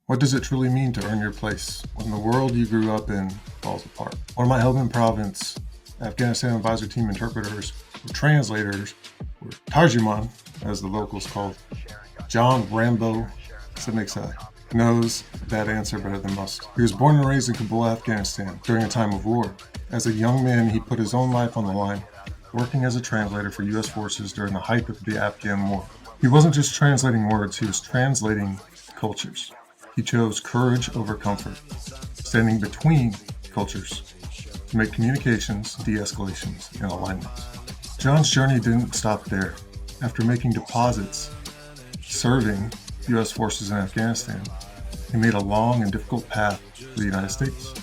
What does it truly mean to earn your place when the world you grew up in falls apart? One of my Helmand Province Afghanistan advisor team interpreters, or translators, or Tarjuman, as the locals called, John Rambo Stanikzai, knows that answer better than most. He was born and raised in Kabul, Afghanistan, during a time of war. As a young man, he put his own life on the line, working as a translator for U.S. forces during the height of the Afghan-born. He wasn't just translating words, he was translating cultures. He chose courage over comfort, standing between cultures to make communications, de-escalations, and alignments. John's journey didn't stop there. After making deposits, serving U.S. forces in Afghanistan, he made a long and difficult path to the United States,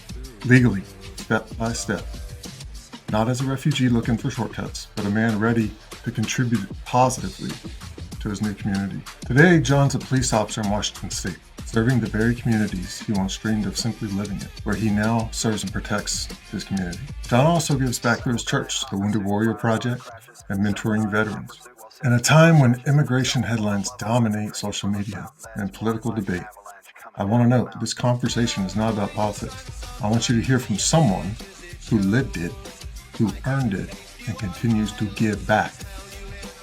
legally, step by step. Not as a refugee looking for shortcuts, but a man ready to contribute positively to his new community. Today, John's a police officer in Washington State, serving the very communities he once dreamed of simply living in, where he now serves and protects his community. John also gives back to his church, the Wounded Warrior Project, and mentoring veterans. In a time when immigration headlines dominate social media and political debate, I want to note this conversation is not about politics. I want you to hear from someone who lived it, who earned it, and continues to give back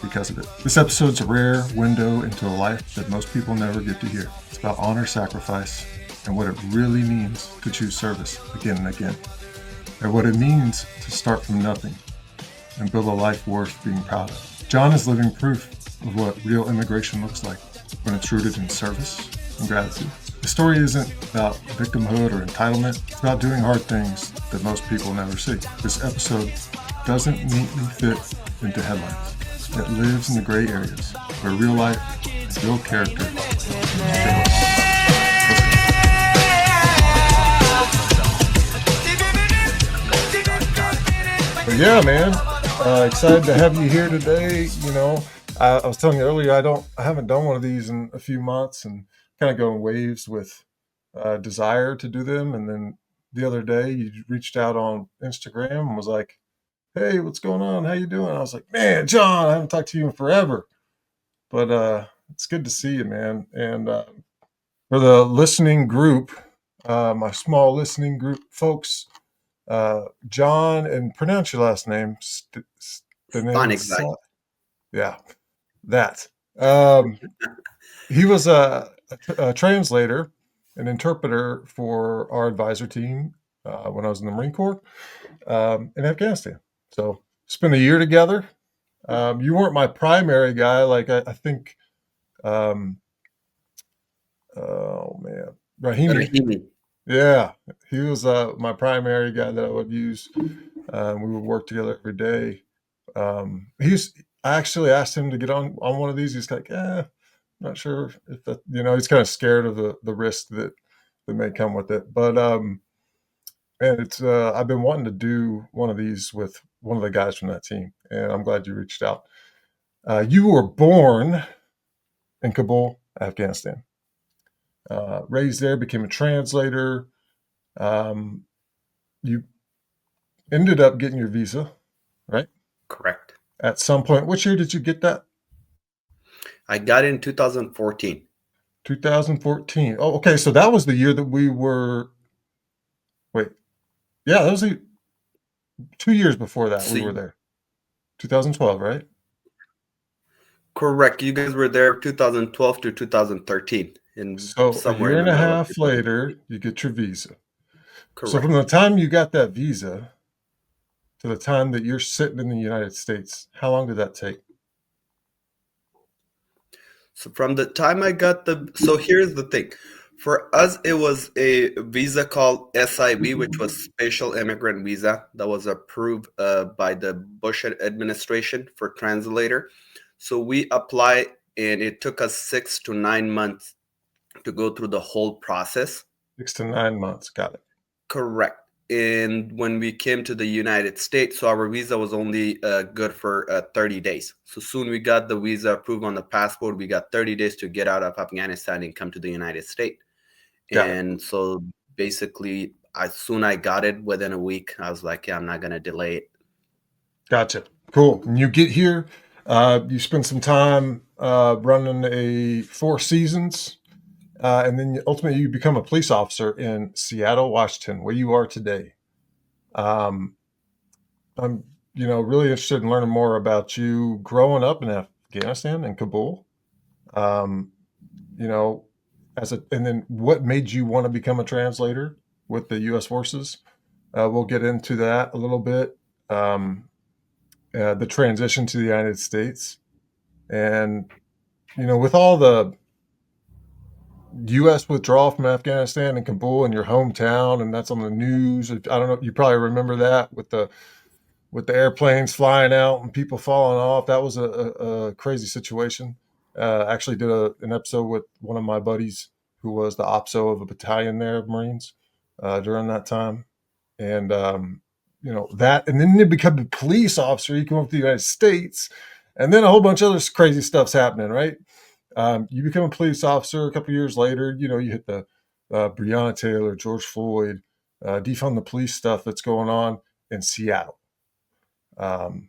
because of it. This episode's a rare window into a life that most people never get to hear. It's about honor, sacrifice, and what it really means to choose service again and again, and what it means to start from nothing and build a life worth being proud of. John is living proof of what real immigration looks like when it's rooted in service and gratitude. The story isn't about victimhood or entitlement. It's about doing hard things that most people never see. This episode doesn't neatly fit into headlines. It lives in the gray areas where real life, real character shows. But yeah, man, excited to have you here today. You know, I was telling you earlier, I haven't done one of these in a few months, and kind of go in waves with desire to do them. And then the other day, you reached out on Instagram and was like, "Hey, what's going on? How you doing?" I was like, "Man, John, I haven't talked to you in forever." But it's good to see you, man. And for the listening group, my small listening group folks, John, and pronounce your last name, Stanikzai. Yeah, that. He was a translator, an interpreter for our advisor team when I was in the Marine Corps in Afghanistan. So spent a year together. You weren't my primary guy, like I think. Oh man, Rahimi. Rahimi. Yeah, he was my primary guy that I would use. We would work together every day. I actually asked him to get on one of these. He's like, not sure if that, he's kind of scared of the risk that may come with it. But man, it's I've been wanting to do one of these with one of the guys from that team, and I'm glad you reached out. You were born in Kabul, Afghanistan. Raised there, became a translator. You ended up getting your visa, right? Correct. At some point. Which year did you get that? I got it in 2014. 2014. Oh, okay. So that was the year that we were. Wait. Yeah, that was 2 years before that we were there. 2012, right? Correct. You guys were there 2012 to 2013. So a year and a half later, you get your visa. Correct. So from the time you got that visa to the time that you're sitting in the United States, how long did that take? So from the time I got so here's the thing. For us, it was a visa called SIV, which was Special Immigrant Visa, that was approved by the Bush administration for translator. So we applied, and it took us 6 to 9 months to go through the whole process. 6 to 9 months. Got it. Correct. And when we came to the United States, so our visa was only good for 30 days. So soon we got the visa approved on the passport. We got 30 days to get out of Afghanistan and come to the United States. And so basically, as soon I got it, within a week, I was like, yeah, I'm not going to delay it. Gotcha. Cool. And you get here, you spend some time running a Four Seasons and then ultimately you become a police officer in Seattle, Washington, where you are today. Um, I'm, really interested in learning more about you growing up in Afghanistan and Kabul. Um, you know, and then what made you want to become a translator with the U.S. forces? We'll get into that a little bit. Um, the transition to the United States, and with all the U.S. withdrawal from Afghanistan and Kabul in your hometown, and that's on the news. I don't know. You probably remember that with the airplanes flying out and people falling off. That was a crazy situation. Actually, did an episode with one of my buddies who was the OPSO of a battalion there of Marines during that time, and that, and then you become a police officer. You come up to the United States, and then a whole bunch of other crazy stuff's happening, right? You become a police officer a couple years later. You hit the Breonna Taylor, George Floyd, defund the police stuff that's going on in Seattle.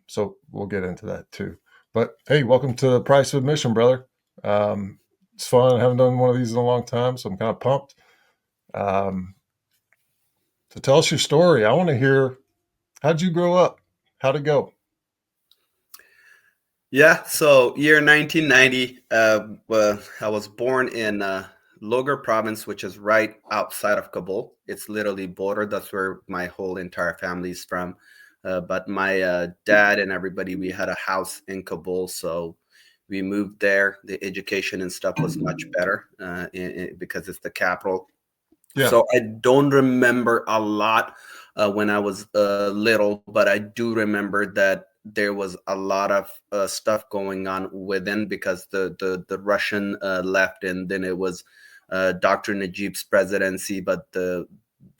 So we'll get into that too. But hey, welcome to the Price of Admission, brother. It's fun. I haven't done one of these in a long time, so I'm kind of pumped. So tell us your story. I want to hear, how'd you grow up? How'd it go? Yeah, so year 1990, I was born in Logar province, which is right outside of Kabul. It's literally border. That's where my whole entire family is from. But my dad and everybody, we had a house in Kabul, so we moved there. The education and stuff was much better because it's the capital. Yeah. So I don't remember a lot when I was little, but I do remember that there was a lot of stuff going on within because the Russian left, and then it was Dr. Najib's presidency, but the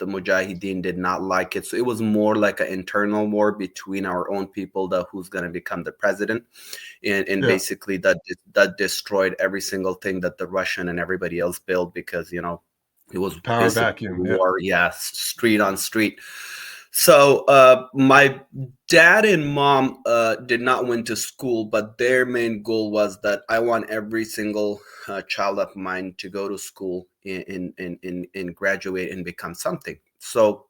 Mujahideen did not like it. So it was more like an internal war between our own people, that who's going to become the president, and Yeah. basically that destroyed every single thing that the Russian and everybody else built, because it was Power basically vacuum. Yeah. war, yeah, street on street. So my dad and mom did not went to school, but their main goal was that I want every single child of mine to go to school and graduate and become something. So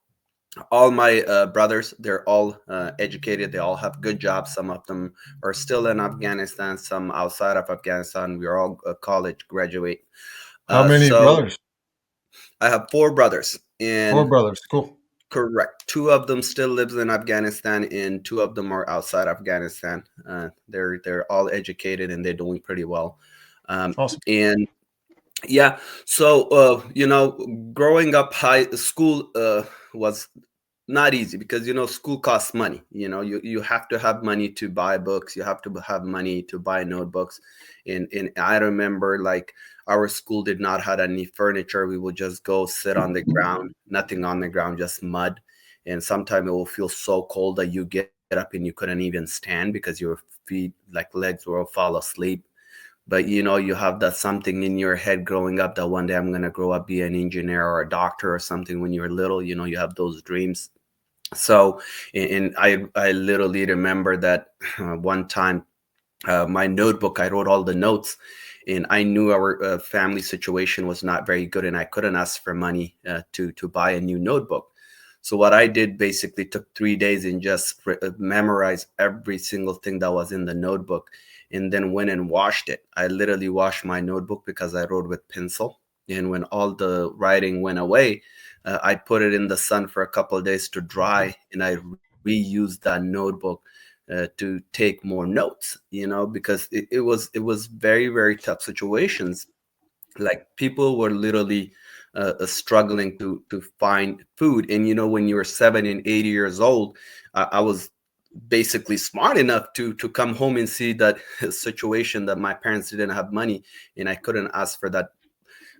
all my brothers, they're all educated. They all have good jobs. Some of them are still in Afghanistan, some outside of Afghanistan. We're all college graduate. How many So brothers? I have four brothers, Four and brothers. Cool. correct, two of them still lives in Afghanistan, and two of them are outside Afghanistan. They're all educated and they're doing pretty well. Awesome. And yeah, so growing up high school was not easy, because school costs money. You have to have money to buy books, you have to have money to buy notebooks. And I remember, like, our school did not have any furniture. We would just go sit on the ground, nothing on the ground, just mud. And sometimes it will feel so cold that you get up and you couldn't even stand because your feet, like legs, will fall asleep. But you have that something in your head growing up, that one day I'm going to grow up, be an engineer or a doctor or something. When you're little, you have those dreams. So, and I literally remember that one time, my notebook, I wrote all the notes, and I knew our family situation was not very good, and I couldn't ask for money to buy a new notebook. So what I did, basically took 3 days and just memorized every single thing that was in the notebook, and then went and washed it. I literally washed my notebook because I wrote with pencil. And when all the writing went away, I put it in the sun for a couple of days to dry, and I reused that notebook to take more notes. Because it was very, very tough situations. Like, people were literally struggling to find food. And when you were 7 and 8 years old, I was basically smart enough to come home and see that situation, that my parents didn't have money, and I couldn't ask for that.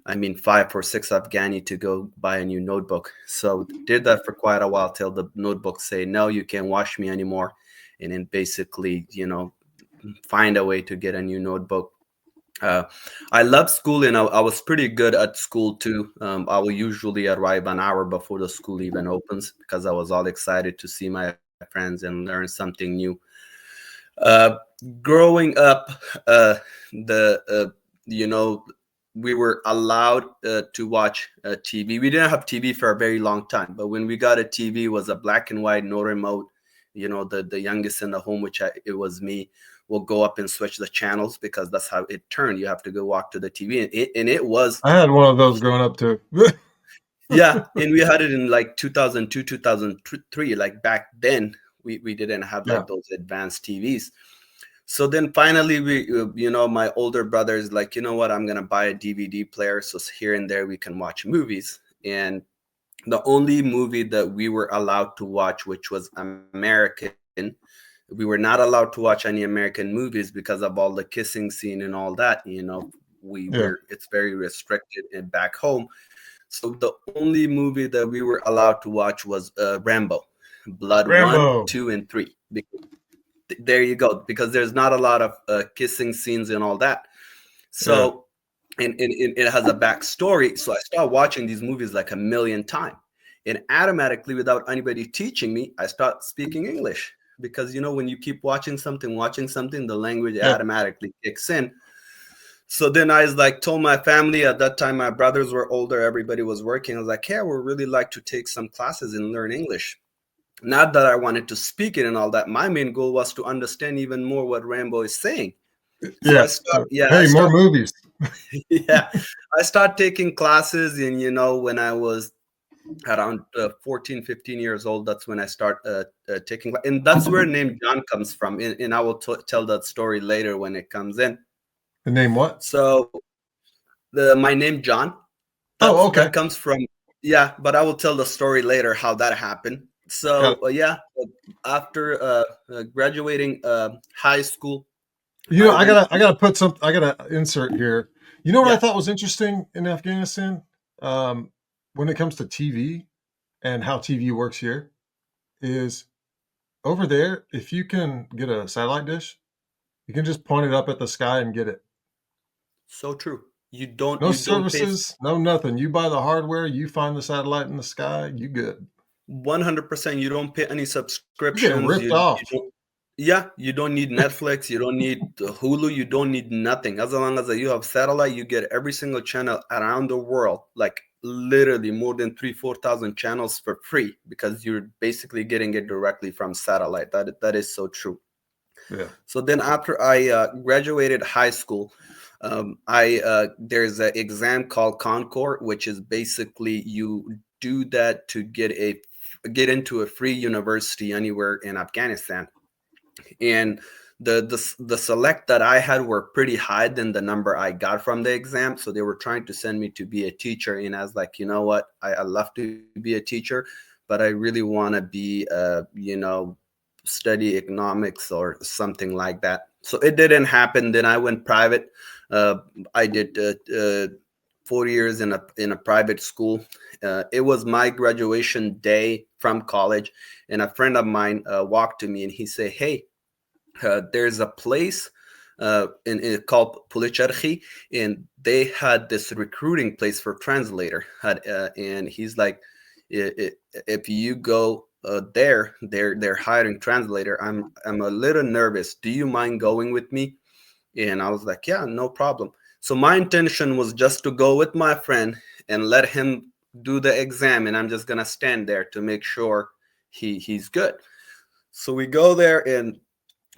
I mean, 5 or 6 Afghani to go buy a new notebook. So did that for quite a while, till the notebook say, no, you can't wash me anymore. And then basically, find a way to get a new notebook. uh, I love school, and I was pretty good at school too. I will usually arrive an hour before the school even opens, because I was all excited to see my friends and learn something new. Uh, Growing up, the you know we were allowed to watch TV. We didn't have TV for a very long time, but when we got a TV, it was a black and white, no remote. The youngest in the home, it was me, will go up and switch the channels because that's how it turned. You have to go walk to the TV, and it was. I had one of those growing up too. Yeah, and we had it in like 2002, 2003. Like back then, we didn't have like those advanced TVs. So then finally, my older brother's like, you know what, I'm going to buy a DVD player. So here and there we can watch movies. And the only movie that we were allowed to watch, which was American, we were not allowed to watch any American movies because of all the kissing scene and all that. It's very restricted and back home. So the only movie that we were allowed to watch was Rambo, Blood Rambo. 1, 2, and 3. There you go, because there's not a lot of kissing scenes and all that. So, and it has a backstory. So I started watching these movies like a million times. And automatically, without anybody teaching me, I start speaking English. Because, when you keep watching something, the language automatically kicks in. So then I was like, told my family at that time, my brothers were older, everybody was working. I was like, hey, I would really like to take some classes and learn English. Not that I wanted to speak it and all that. My main goal was to understand even more what Rambo is saying. More movies. I started taking classes, and when I was around 14, 15 years old, that's when I start taking, and that's where name John comes from. And I will tell that story later when it comes in. The name what? So my name John. Okay. That comes from, but I will tell the story later how that happened. So after graduating high school, I gotta insert here. You know what I thought was interesting in Afghanistan, when it comes to TV and how TV works here, is over there, if you can get a satellite dish, you can just point it up at the sky and get it. So true. No services, no nothing. You buy the hardware, you find the satellite in the sky, you good. 100%. You don't pay any subscriptions. You're getting ripped off. You don't need Netflix. You don't need Hulu. You don't need nothing. As long as you have satellite, you get every single channel around the world, like literally more than 4,000 channels for free, because you're basically getting it directly from satellite. That is so true. Yeah. So then after I graduated high school, there's an exam called Concord, which is basically you do that to get into a free university anywhere in Afghanistan. And the select that I had were pretty high than the number I got from the exam. So they were trying to send me to be a teacher. And I was like, you know what? I love to be a teacher, but I really want to be, study economics or something like that. So it didn't happen. Then I went private. I did 4 years in a private school. It was my graduation day from college, and a friend of mine walked to me and he said, hey, there's a place called Pulicharchi, and they had this recruiting place for translator. And he's like, if you go there, they're hiring translator. I'm a little nervous. Do you mind going with me? And I was like, yeah, no problem. So my intention was just to go with my friend and let him do the exam, and I'm just gonna stand there to make sure he's good. So we go there, and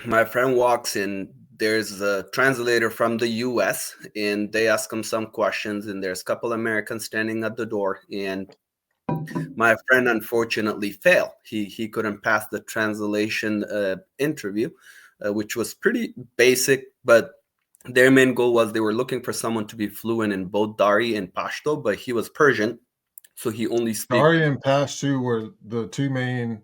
my friend walks in. There's a translator from the US, and they ask him some questions, and there's a couple Americans standing at the door, and my friend unfortunately failed. He couldn't pass the translation interview, which was pretty basic, but their main goal was they were looking for someone to be fluent in both Dari and Pashto, but he was Persian, so he only speaks. Dari and Pashto were the two main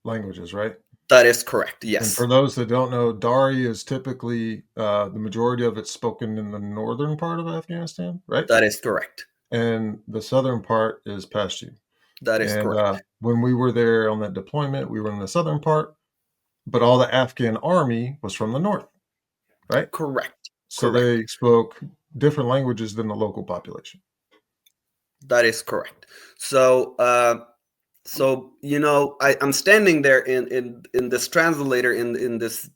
languages, right? That is correct, yes. And for those that don't know, Dari is typically the majority of it spoken in the northern part of Afghanistan, right? That is correct. And the southern part is Pashto. That is correct. When we were there on that deployment, we were in the southern part, but all the Afghan army was from the north, right? Correct. So they spoke different languages than the local population. That is correct. So, I'm standing there in this translator in this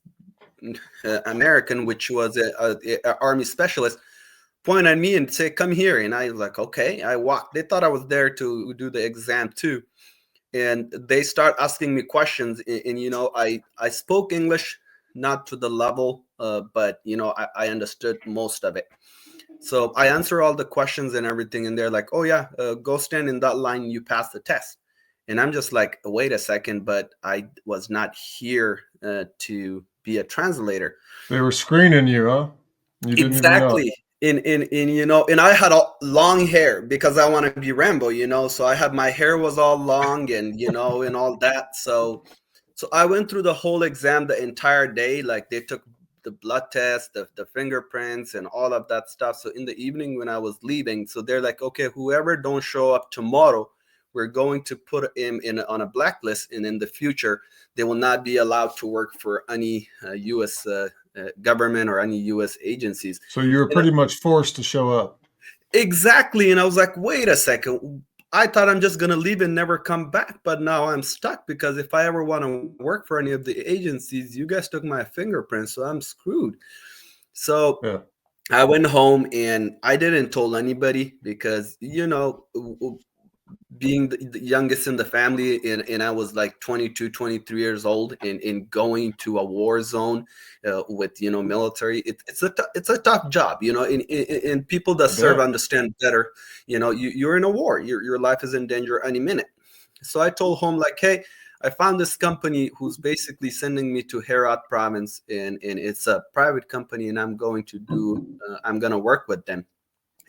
American, which was a army specialist. point at me and say, "Come here." And I was like, "Okay." I walked. They thought I was there to do the exam too. And they start asking me questions. And I spoke English, not to the level, but I understood most of it. So I answer all the questions and everything, and they're like, "Oh yeah, go stand in that line. You pass the test." And I'm just like, "Wait a second, but I was not here to be a translator." They were screening you, huh? You didn't even know it. Exactly. And I had long hair because I want to be Rambo, so I had, my hair was all long, and all that. So I went through the whole exam the entire day. Like, they took the blood test, the fingerprints, and all of that stuff. So in the evening when I was leaving, so they're like, "Okay, whoever don't show up tomorrow, we're going to put him on a blacklist, and in the future, they will not be allowed to work for any U.S. Government or any U.S. agencies." So you were And pretty much forced to show up. exactly. And I was like, "Wait a second. I thought I'm just going to leave and never come back. But now I'm stuck, because if I ever want to work for any of the agencies, you guys took my fingerprints, so I'm screwed." So Yeah. I went home and I didn't tell anybody, because, being the youngest in the family, and I was like 22, 23 years old, and going to a war zone with, military. It's a tough job, and people that I serve bet. understand better. You're in a war. Your life is in danger any minute. So I told home, like, "Hey, I found this company who's basically sending me to Herat province, and it's a private company, and I'm gonna work with them."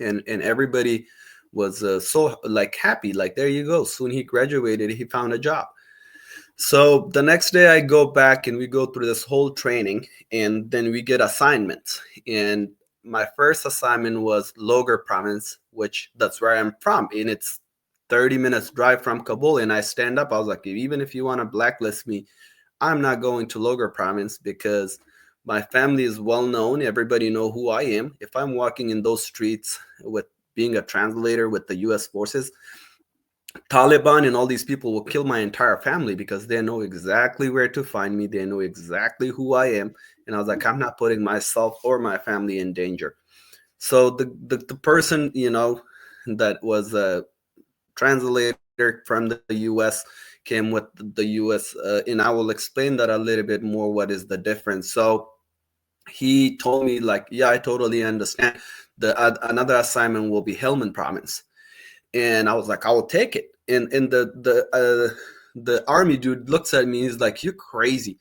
And everybody was so, like, happy, like, there you go. Soon he graduated, he found a job. So the next day I go back, and we go through this whole training, and then we get assignments. And my first assignment was Logar province, which that's where I'm from, and it's 30 minutes drive from Kabul. And I stand up, I was like, "Even if you want to blacklist me, I'm not going to Logar province, because my family is well known. Everybody know who I am. If I'm walking in those streets with being a translator with the U.S. forces, Taliban and all these people will kill my entire family, because they know exactly where to find me. They know exactly who I am." And I was like, "I'm not putting myself or my family in danger." So the person, that was a translator from the U.S., came with the U.S., and I will explain that a little bit more. What is the difference? So he told me, like, "Yeah, I totally understand. Another assignment will be Helmand province." And I was like, "I will take it." And the army dude looks at me. He's like, "You're crazy.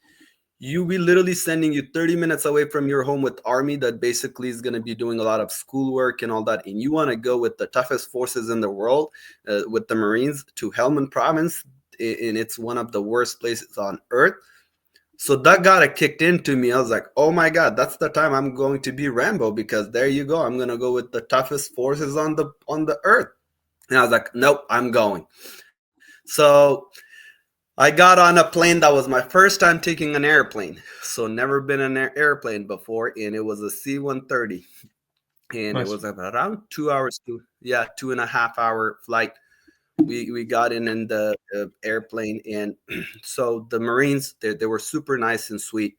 We literally sending you 30 minutes away from your home with army that basically is going to be doing a lot of schoolwork and all that, and you want to go with the toughest forces in the world, with the Marines, to Helmand province, and it's one of the worst places on earth." So that got it kicked into me. I was like, "Oh my God, that's the time I'm going to be Rambo, because there you go. I'm going to go with the toughest forces on the earth." And I was like, "Nope, I'm going." So I got on a plane. That was my first time taking an airplane. So never been in an airplane before, and it was a C-130, and it Nice. was around 2 hours to, yeah, 2.5 hour flight. We got in the airplane, and so the Marines, they were super nice and sweet.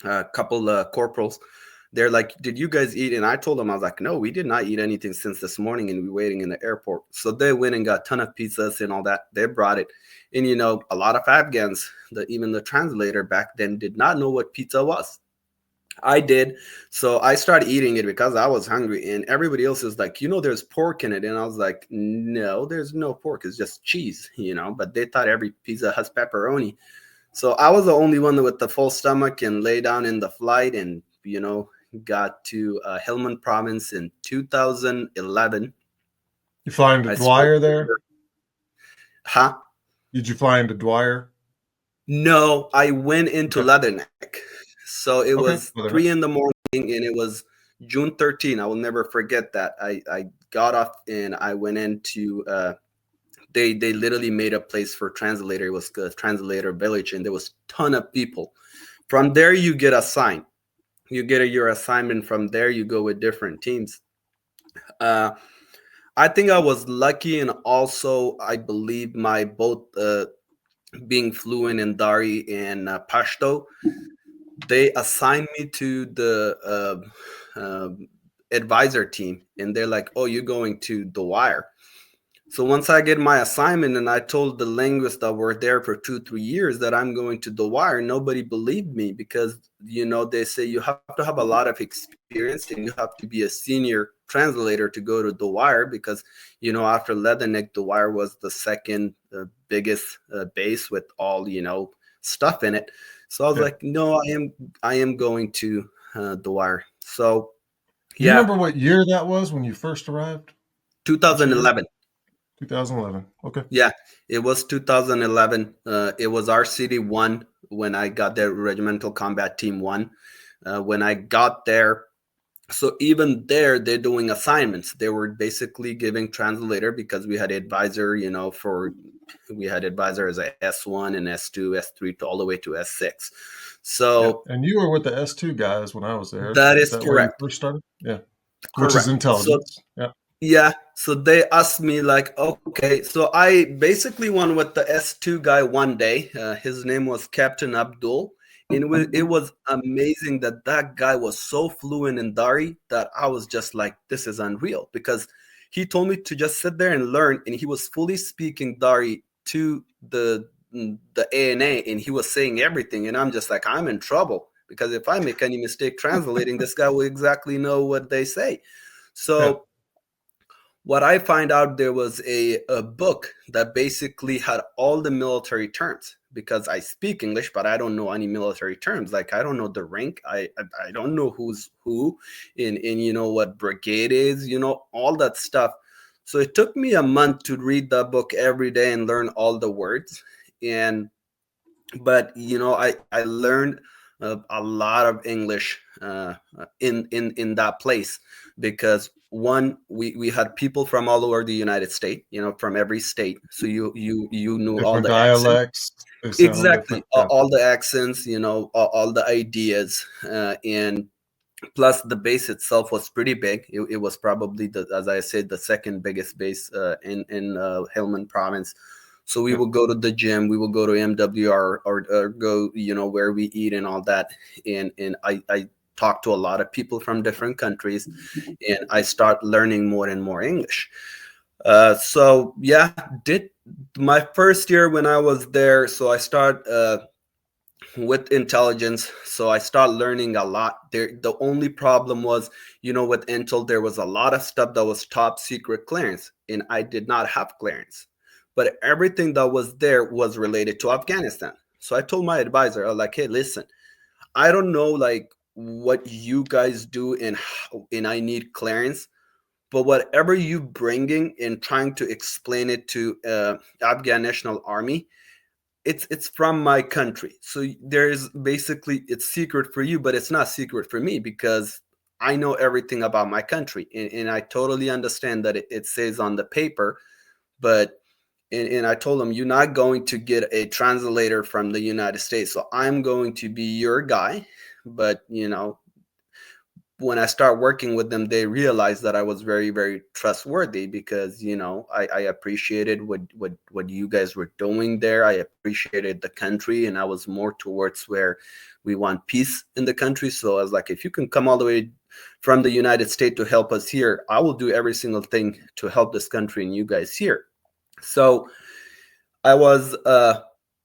A couple corporals, they're like, "Did you guys eat?" And I told them, I was like, "No, we did not eat anything since this morning, and we're waiting in the airport." So they went and got a ton of pizzas and all that. They brought it. And a lot of Afghans, even the translator back then, did not know what pizza was. I did. So I started eating it because I was hungry, and everybody else is like, "There's pork in it." And I was like, "No, there's no pork. It's just cheese," but they thought every pizza has pepperoni. So I was the only one with the full stomach, and lay down in the flight, and got to Helmand province in 2011. You fly into I spent, Dwyer there? huh? Did you fly into Dwyer? No, I went into Okay. Leatherneck. So it Okay. was Well, they're 3 in the morning, and it was June 13. I will never forget that. I got off, and I went into they literally made a place for translator. It was the translator village, and there was a ton of people. From there, you get assigned. You get your assignment. From there, you go with different teams. Uh, I think I was lucky, and also I believe my both being fluent in Dari and Pashto, they assigned me to the advisor team, and they're like, oh, you're going to the wire. So once I get my assignment and I told the linguists that were there for 2-3 years that I'm going to the wire, nobody believed me because, they say you have to have a lot of experience and you have to be a senior translator to go to the wire because, after Leatherneck, the wire was the second biggest base with all, stuff in it. So I was like, no, I am going to the wire. So, Do you remember what year that was when you first arrived? 2011. 2011. Okay. Yeah, it was 2011. It was our city 1 when I got there, Regimental Combat Team 1. When I got there, so even there, they're doing assignments. They were basically giving translator because we had advisor, we had advisor as a S1 and S2, S3 all the way to S6. So, and you were with the S2 guys when I was there. That is that correct. Where you first started? Yeah. Correct. Which is intelligence. So, yeah. So they asked me like, okay. So I basically went with the S2 guy one day. His name was Captain Abdul. And it was amazing that guy was so fluent in Dari that I was just like, this is unreal, because he told me to just sit there and learn, and he was fully speaking Dari to the ANA, and he was saying everything, and I'm just like, I'm in trouble, because if I make any mistake translating, this guy will exactly know what they say. So what I find out, there was a book that basically had all the military terms, because I speak English, but I don't know any military terms. Like, I don't know the rank. I don't know who's who in what brigade is, all that stuff. So it took me a month to read that book every day and learn all the words. But I learned a lot of English in that place, because one, we had people from all over the United States, from every state. So you knew all different the accents. dialects. They sound Exactly, different. all the accents, all the ideas, and plus the base itself was pretty big. It was probably, as I said, the second biggest base in Helmand province. So we will go to the gym, we will go to MWR, or go, where we eat and all that. And I talk to a lot of people from different countries, and I start learning more and more English. So yeah, did my first year when I was there. So I start with intelligence. So I start learning a lot there. The only problem was, with Intel, there was a lot of stuff that was top secret clearance, and I did not have clearance. But everything that was there was related to Afghanistan. So I told my advisor, I was like, hey, listen, I don't know like what you guys do, and I need clearance, but whatever you bringing and trying to explain it to Afghan National Army, it's from my country. So there's basically, it's secret for you, but it's not secret for me, because I know everything about my country, and I totally understand that it says on the paper, but and I told him, you're not going to get a translator from the United States, so I'm going to be your guy. But when I start working with them, they realized that I was very, very trustworthy, because I appreciated what you guys were doing there. I appreciated the country, and I was more towards where we want peace in the country. So I was like, if you can come all the way from the United States to help us here, I will do every single thing to help this country and you guys here. So I was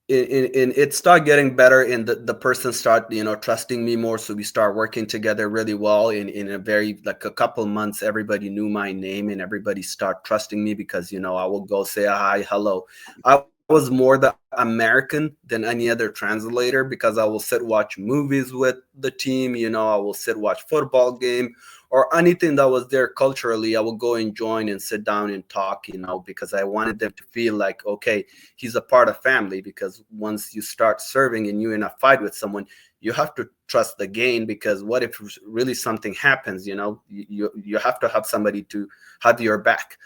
in it started getting better, and the person start trusting me more. So we start working together really well. In a very, like, a couple months, everybody knew my name, and everybody start trusting me, because I will go say hi, hello. I was more the American than any other translator, because I will sit watch movies with the team. I will sit watch football game or anything that was there culturally. I will go and join and sit down and talk, because I wanted them to feel like, okay, he's a part of family. Because once you start serving and you're in a fight with someone, you have to trust the game, because what if really something happens? You have to have somebody to have your back.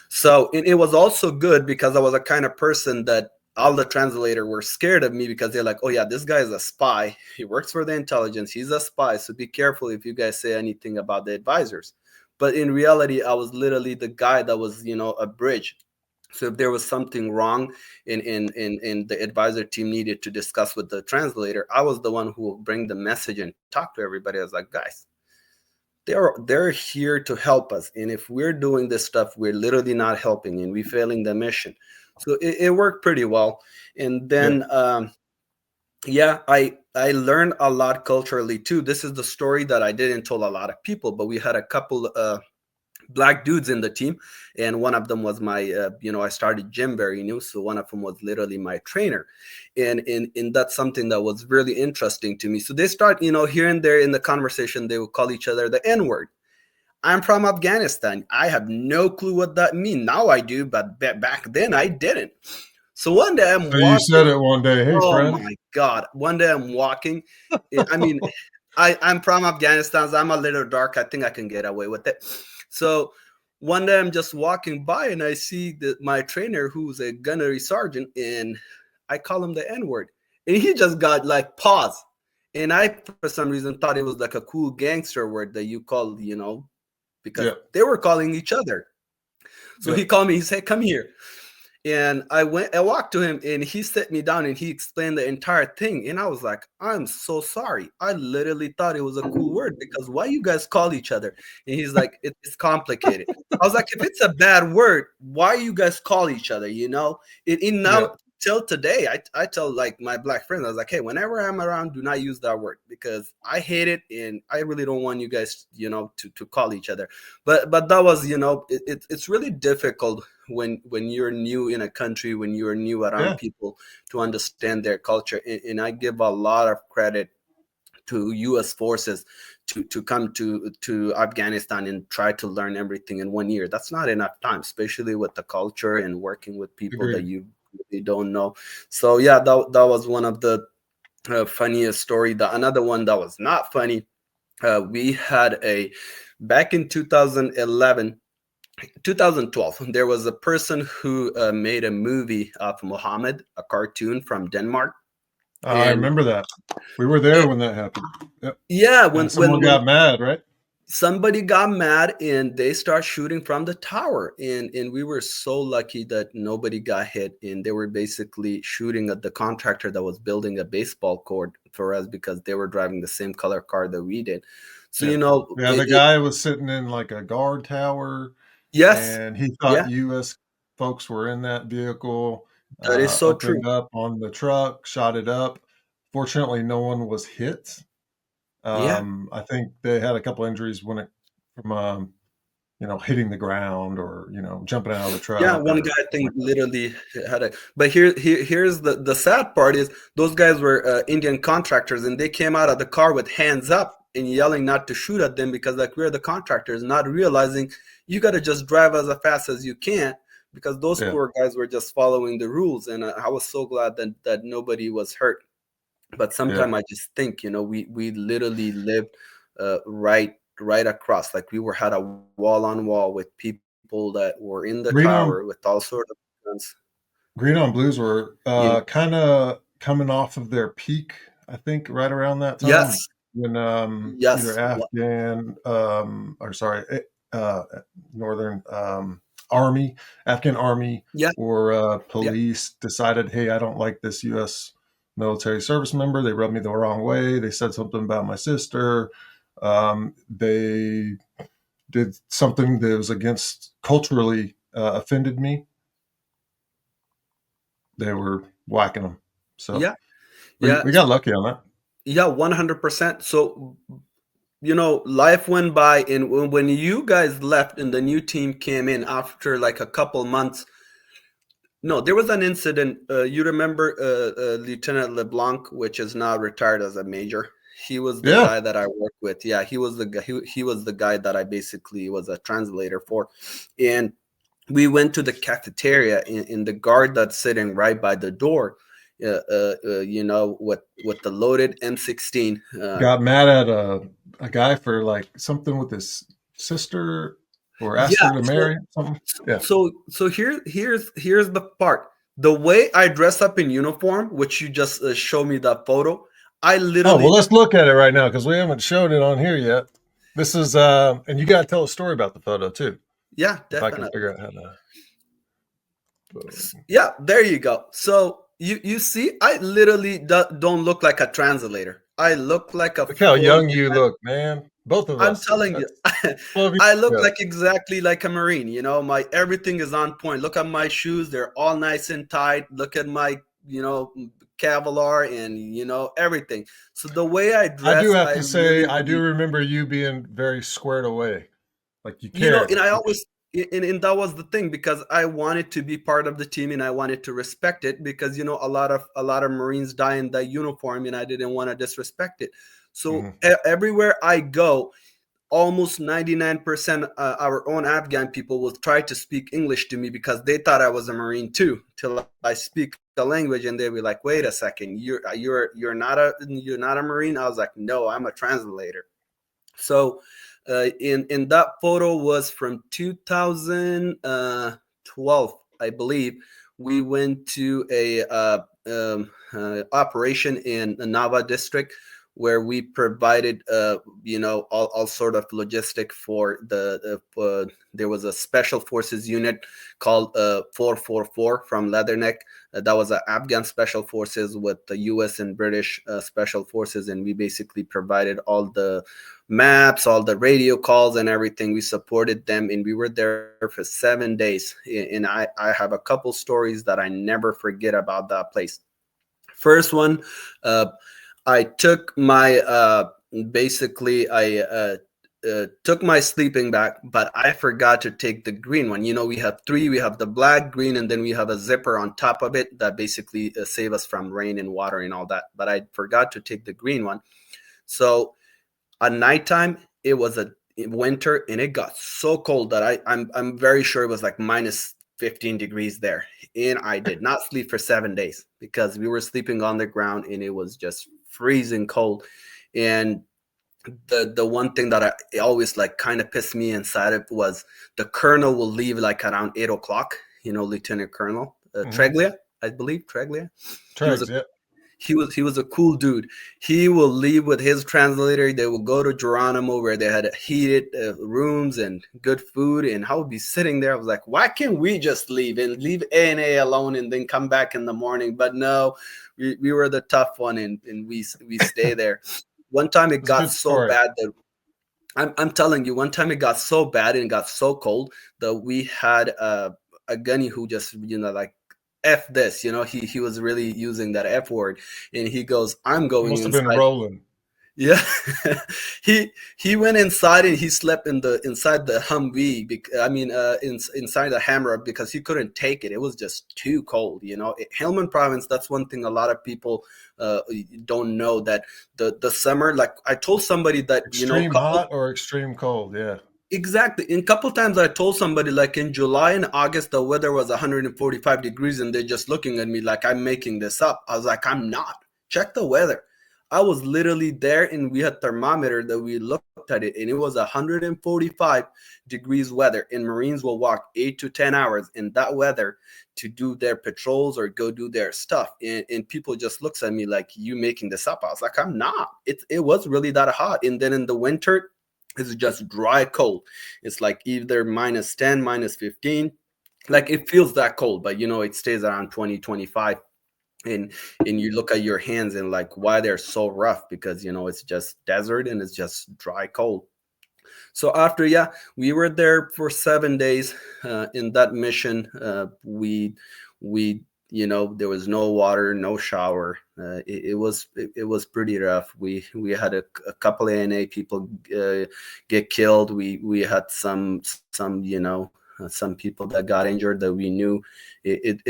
So it was also good, because I was a kind of person that all the translators were scared of me, because they're like, oh yeah, this guy is a spy. He works for the intelligence. He's a spy. So be careful if you guys say anything about the advisors. But in reality, I was literally the guy that was, a bridge. So if there was something wrong in the advisor team needed to discuss with the translator, I was the one who would bring the message and talk to everybody. I was like, guys, they're here to help us, and if we're doing this stuff, we're literally not helping, and we're failing the mission. So it worked pretty well. And Yeah. then yeah, I learned a lot culturally too. This is the story that I didn't tell a lot of people, but we had a couple black dudes in the team, and one of them was my I started gym very new, so one of them was literally my trainer. And that's something that was really interesting to me. So they start, here and there in the conversation, they would call each other the N-word. I'm from Afghanistan. I have no clue what that means. Now I do, but back then I didn't. So one day I'm So you said walking. it one day, hey, Oh friend. my God. One day I'm walking. I mean, I'm from Afghanistan. So I'm a little dark. I think I can get away with it. So one day I'm just walking by and I see my trainer, who's a gunnery sergeant, and I call him the N-word. And he just got like pause. And I, for some reason, thought it was like a cool gangster word that you call, because they were calling each other. So he called me, he said, come here. And I walked to him and he set me down and he explained the entire thing. And I was like, I'm so sorry. I literally thought it was a cool word, because why you guys call each other? And he's like, it's complicated. I was like, if it's a bad word, why you guys call each other? And now till today, I tell like my black friends, I was like, hey, whenever I'm around, do not use that word, because I hate it and I really don't want you guys, to call each other. But that was, it's really difficult when you're new in a country, when you're new around people, to understand their culture. And I give a lot of credit to U.S. forces to come to Afghanistan and try to learn everything in 1 year. That's not enough time, especially with the culture and working with people that you really don't know. So yeah, that was one of the funniest story. Another one that was not funny, we had back in 2012, there was a person who made a movie of Muhammad, a cartoon from Denmark. I remember that. We were there when that happened. Yep. Yeah, when someone got mad, right? Somebody got mad and they start shooting from the tower, and we were so lucky that nobody got hit, and they were basically shooting at the contractor that was building a baseball court for us, because they were driving the same color car that we did. So the guy was sitting in like a guard tower. Yes. And he thought U.S. folks were in that vehicle. That is so opened true. up on the truck, shot it up. Fortunately, no one was hit. I think they had a couple injuries from hitting the ground or jumping out of the truck. Yeah, one guy I think literally had a. But here's the sad part is those guys were Indian contractors, and they came out of the car with hands up and yelling not to shoot at them, because like, we're the contractors, not realizing you got to just drive as fast as you can, because those poor guys were just following the rules. And I was so glad that nobody was hurt. But sometimes I just think, we literally lived right across, like we had a wall on wall with people that were in the tower with all sorts of guns. Green on Blues were kind of coming off of their peak, I think, right around that time. Yes. When either Northern Army, Afghan Army, or police decided, hey, I don't like this U.S. military service member. They rubbed me the wrong way. They said something about my sister. They did something that was against culturally offended me. They were whacking them. So we got lucky on that. Yeah, 100%. So, life went by, and when you guys left and the new team came in after like a couple months, no, there was an incident. You remember Lieutenant LeBlanc, which is now retired as a major. He was the guy that I worked with. Yeah, he was the guy. He was the guy that I basically was a translator for, and we went to the cafeteria, in the guard that's sitting right by the door. With the loaded M16. Got mad at a guy for like something with his sister, or asked her to marry something. Yeah. So here's the part. The way I dress up in uniform, which you just showed me that photo, I literally. Oh well, let's look at it right now, because we haven't showed it on here yet. This is and you got to tell a story about the photo too. Yeah, definitely. If I can figure out how to. Yeah, there you go. So you see, I literally don't look like a translator. I look like a Look how full young you look, man. Both of I'm us. telling you, That's 12 years I look ago. like exactly like a Marine. You know, my everything is on point. Look at my shoes; they're all nice and tight. Look at my, Kevlar and everything. So the way I I do dress, have I to say, really I do believe. remember you being very squared away. Like you cared. And I always and that was the thing because I wanted to be part of the team and I wanted to respect it because a lot of Marines die in that uniform and I didn't want to disrespect it. So Mhm. everywhere I go, almost 99% our own Afghan people will try to speak English to me because they thought I was a Marine too. Till I speak the language and they'll be like, "Wait a second, you're not a Marine." I was like, "No, I'm a translator." So, in that photo was from 2012, I believe. We went to a operation in the Nava district where we provided, all sort of logistic for there was a special forces unit called 444 from Leatherneck. That was Afghan special forces with the U.S. and British special forces, and we basically provided all the maps, all the radio calls, and everything. We supported them, and we were there for 7 days. And I have a couple stories that I never forget about that place. First one, uh, I took my basically I took my sleeping bag, but I forgot to take the green one. We have three. We have the black, green, and then we have a zipper on top of it that basically save us from rain and water and all that. But I forgot to take the green one. So at nighttime, it was a winter and it got so cold that I'm very sure it was like minus 15 degrees there. And I did not sleep for 7 days because we were sleeping on the ground and it was just freezing cold. And the one thing that I always like kind of pissed me inside of was the colonel will leave like around 8 o'clock, Lieutenant Colonel Mhm. Treglia, I believe Treglia. He was a Tregs, yeah. he was a cool dude. He will leave with his translator. They will go to Geronimo where they had heated rooms and good food. And I would be sitting there. I was like, why can't we just leave and leave A&A alone and then come back in the morning? But no, we were the tough one and we stay there. One time it It's a got good so story. bad that I'm telling you, one time it got so bad and it got so cold that we had a gunny who just, like, F this, he was really using that F word. And he goes, I'm It going must have been inside. rolling. Yeah. he went inside and he slept inside the Humvee, inside the Hammer because he couldn't take it. It was just too cold. Helmand province, that's one thing a lot of people uh, don't know, that the summer, like I told somebody that, Extreme hot or extreme cold, yeah. exactly. In a couple times I told somebody like in July and August the weather was 145 degrees and they're just looking at me like I'm making this up. I was like, I'm not. Check the weather. I was literally there and we had thermometer that we looked at it and it was 145 degrees weather, and Marines will walk 8 to 10 hours in that weather to do their patrols or go do their stuff. And people just looks at me like, you making this up. I was like, I'm not. It was really that hot. And then in the winter it's just dry cold. It's like either minus 10, minus 15. Like it feels that cold, but it stays around 20, 25. And you look at your hands and like why they're so rough because it's just desert and it's just dry cold. So after, yeah, we were there for 7 days in that mission. We there was no water, no shower. It was pretty rough. We had a couple of NA people get killed. We had some people that got injured that we knew. It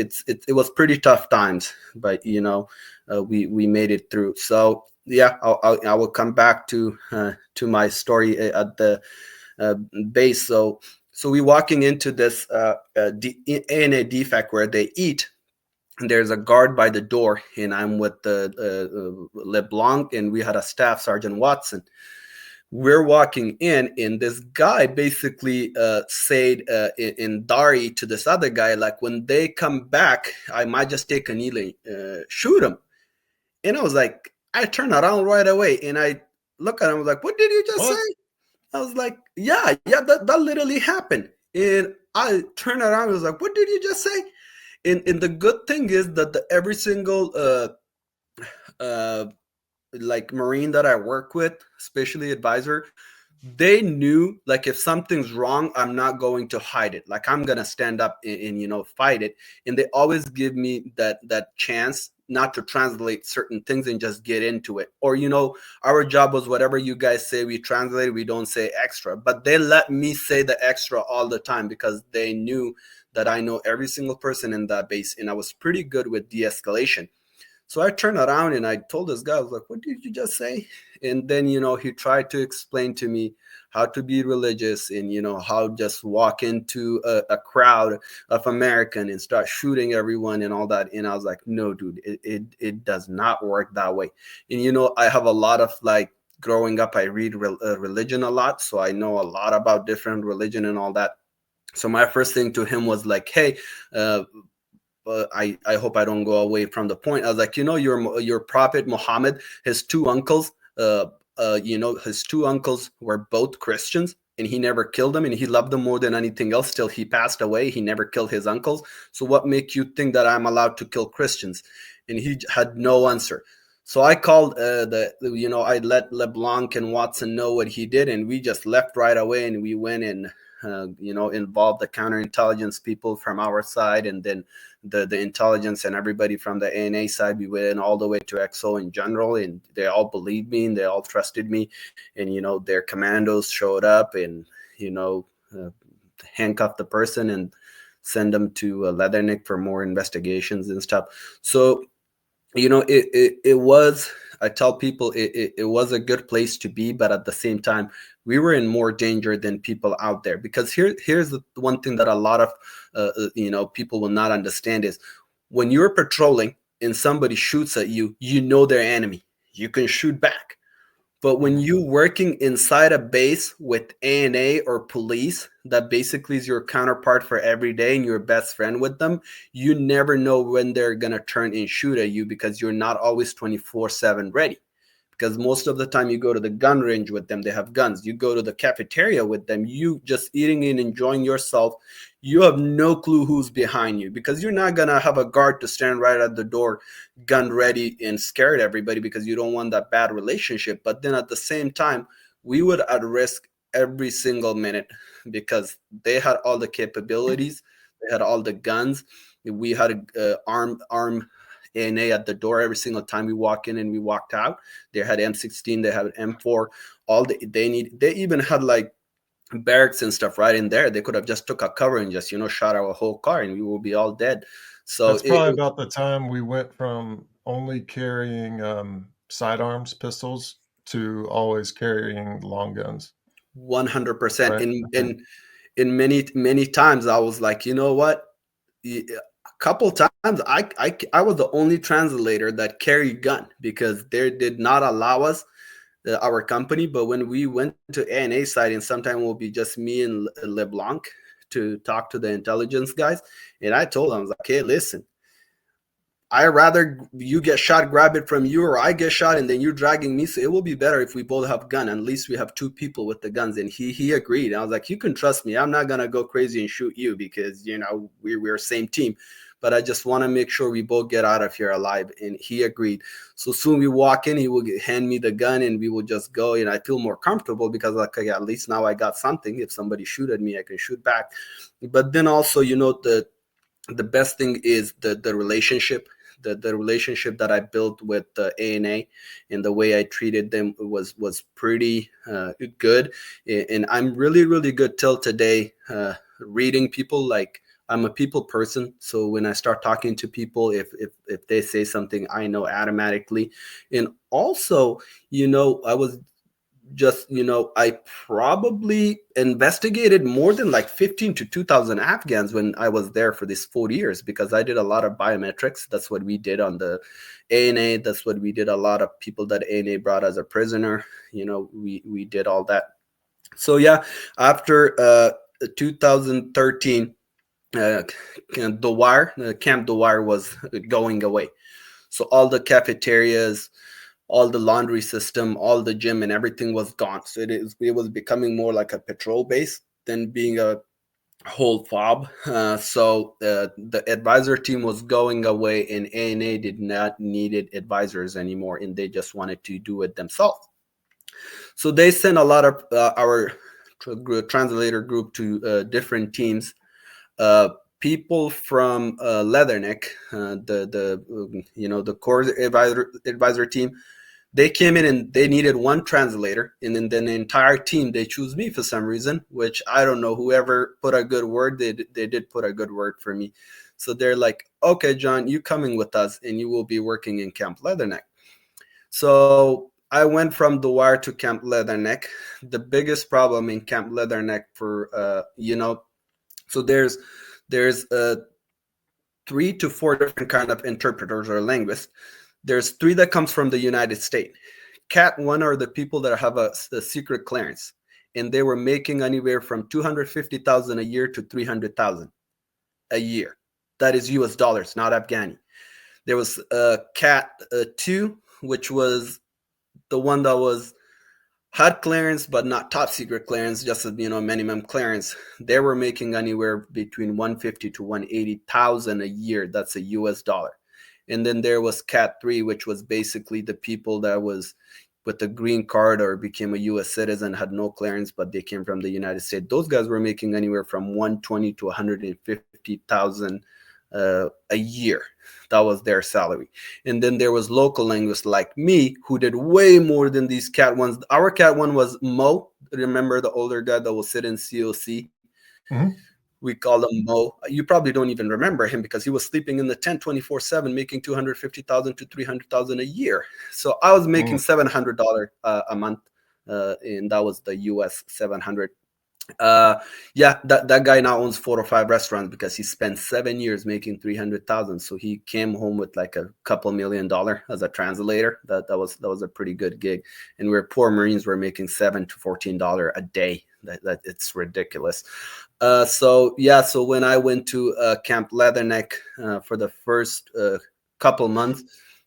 was pretty tough times, but we made it through. So yeah, I will come back to my story at the uh, base. So we walking into this ANA defect where they eat. And there's a guard by the door, and I'm with the LeBlanc, and we had a staff sergeant Watson. We're walking in, and this guy basically said in Dari to this other guy, like, when they come back, I might just take a knee, shoot him. And I was like, I turned around right away, and I look at him, I was like, what did you just What? say? I was like, yeah, that literally happened. And I turned around and was like, what did you just say? And the good thing is that every single uh, like Marine that I work with, especially advisor, they knew like if something's wrong, I'm not going to hide it. Like I'm gonna stand up and fight it. And they always give me that chance not to translate certain things and just get into it. Or our job was whatever you guys say, we translate. We don't say extra, but they let me say the extra all the time because they knew that I know every single person in that base, and I was pretty good with de-escalation. So I turned around and I told this guy, I was like, what did you just say? And then, he tried to explain to me how to be religious and, how just walk into a crowd of American and start shooting everyone and all that. And I was like, no, dude, it does not work that way. And, I have a lot of like, growing up, I read religion a lot. So I know a lot about different religion and all that. So my first thing to him was like, hey, I hope I don't go away from the point. I was like, your prophet Muhammad, his two uncles, his two uncles were both Christians, and he never killed them, and he loved them more than anything else till he passed away. He never killed his uncles. So what make you think that I'm allowed to kill Christians? And he had no answer. So I called I let LeBlanc and Watson know what he did, and we just left right away, and we went and involved the counterintelligence people from our side, and then the intelligence and everybody from the ANA side. We went all the way to XO in general, and they all believed me and they all trusted me. And their commandos showed up and handcuffed the person and send them to Leatherneck for more investigations and stuff. So it was, I tell people it was a good place to be, but at the same time, we were in more danger than people out there. Because here's the one thing that a lot of people will not understand is when you're patrolling and somebody shoots at you, their enemy. You can shoot back. But when you working inside a base with ANA or police, that basically is your counterpart for every day and your best friend with them, you never know when they're going to turn and shoot at you because you're not always 24/7 ready. Because most of the time you go to the gun range with them, they have guns. You go to the cafeteria with them, you just eating and enjoying yourself. You have no clue who's behind you because you're not going to have a guard to stand right at the door, gun ready and scared everybody because you don't want that bad relationship. But then at the same time, we would at risk every single minute because they had all the capabilities. They had all the guns. We had arm ANA at the door every single time we walk in and we walked out. They had M16, they had M4, they even had like barracks and stuff right in there. They could have just took a cover and just shot our whole car and we will be all dead. So That's probably about the time we went from only carrying sidearms pistols to always carrying long guns. 100%. Right? In many times I was like, you know what? A couple times I was the only translator that carried gun because they did not allow us, our company. But when we went to ANA side, and sometimes it will be just me and LeBlanc to talk to the intelligence guys, and I told them, I was like, hey, listen, I rather you get shot, grab it from you, or I get shot and then you're dragging me. So it will be better if we both have gun. At least we have two people with the guns. And he agreed. I was like, you can trust me. I'm not gonna go crazy and shoot you because we're same team. But I just want to make sure we both get out of here alive. And he agreed. So soon we walk in, he will hand me the gun and we will just go. And I feel more comfortable because like, okay, at least now I got something. If somebody shoot at me, I can shoot back. But then also, the best thing is the relationship. The relationship that I built with the ANA and the way I treated them was pretty good. And I'm really, really good till today reading people. Like I'm a people person. So when I start talking to people, if they say something, I know automatically. And also, I was just I probably investigated more than like 15 to 2,000 Afghans when I was there for these 4 years because I did a lot of biometrics. That's what we did on the ANA. That's what we did. A lot of people that ANA brought as a prisoner, we did all that. So yeah, after 2013, Camp Dwyer was going away. So all the cafeterias, all the laundry system, all the gym and everything was gone. So it was becoming more like a patrol base than being a whole fob. So the advisor team was going away, and ANA did not needed advisors anymore, and they just wanted to do it themselves. So they sent a lot of our translator group to different teams. Uh, People from Leatherneck, the core advisor team, they came in and they needed one translator, and then the entire team they choose me for some reason, which I don't know. Whoever put a good word, they did put a good word for me. So they're like, okay, John, you coming with us, and you will be working in Camp Leatherneck. So I went from the wire to Camp Leatherneck. The biggest problem in Camp Leatherneck so there's 3 to 4 different kind of interpreters or linguists. There's 3 that comes from the United States. Cat 1 are the people that have a secret clearance, and they were making anywhere from 250,000 a year to 300,000 a year. That is U.S. dollars, not Afghani. There was Cat 2, which was the one that had clearance but not top secret clearance, just minimum clearance. They were making anywhere between 150 to 180,000 a year. That's a U.S. dollar. And then there was Cat 3, which was basically the people that was with a green card or became a U.S. citizen, had no clearance, but they came from the United States. Those guys were making anywhere from 120 to 150,000 a year. That was their salary. And then there was local linguists like me who did way more than these Cat 1s. Our Cat 1 was Mo. Remember the older guy that will sit in COC? Mm-hmm. We call him Mo. You probably don't even remember him because he was sleeping in the tent 24/7, making 250,000 to 300,000 a year. So I was making $700 a month, and that was the US 700. That guy now owns 4 or 5 restaurants because he spent 7 years making 300,000. So he came home with like a couple $1,000,000 as a translator. That was a pretty good gig. And we're poor Marines were making $7 to $14 a day. That it's ridiculous. So when I went to Camp Leatherneck for the first couple months,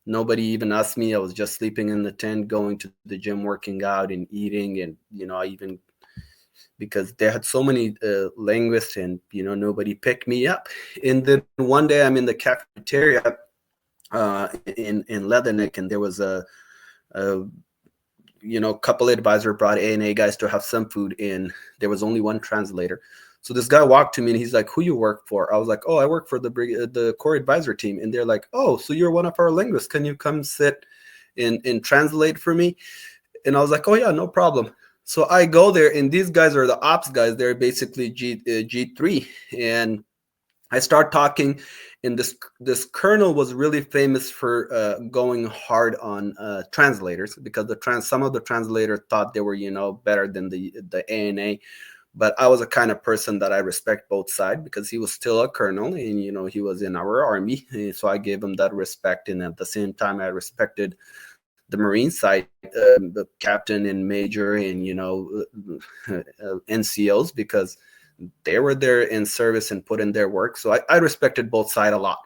nobody even asked me. I was just sleeping in the tent, going to the gym, working out and eating, and I even, because they had so many linguists, and nobody picked me up. And then one day I'm in the cafeteria in Leatherneck, and there was a couple advisor brought ANA guys to have some food, and there was only one translator. So this guy walked to me and he's like, "Who you work for?" I was like, "Oh, I work for the core advisor team." And they're like, "Oh, so you're one of our linguists? Can you come sit and translate for me?" And I was like, "Oh yeah, no problem." So I go there, and these guys are the ops guys. They're basically G3, and I start talking. And this colonel was really famous for going hard on translators, because some of the translators thought they were better than the ANA. But I was a kind of person that I respect both sides, because he was still a colonel, and he was in our army, and so I gave him that respect. And at the same time, I respected the Marine side, the captain and major, and NCOs, because they were there in service and put in their work. So I respected both sides a lot.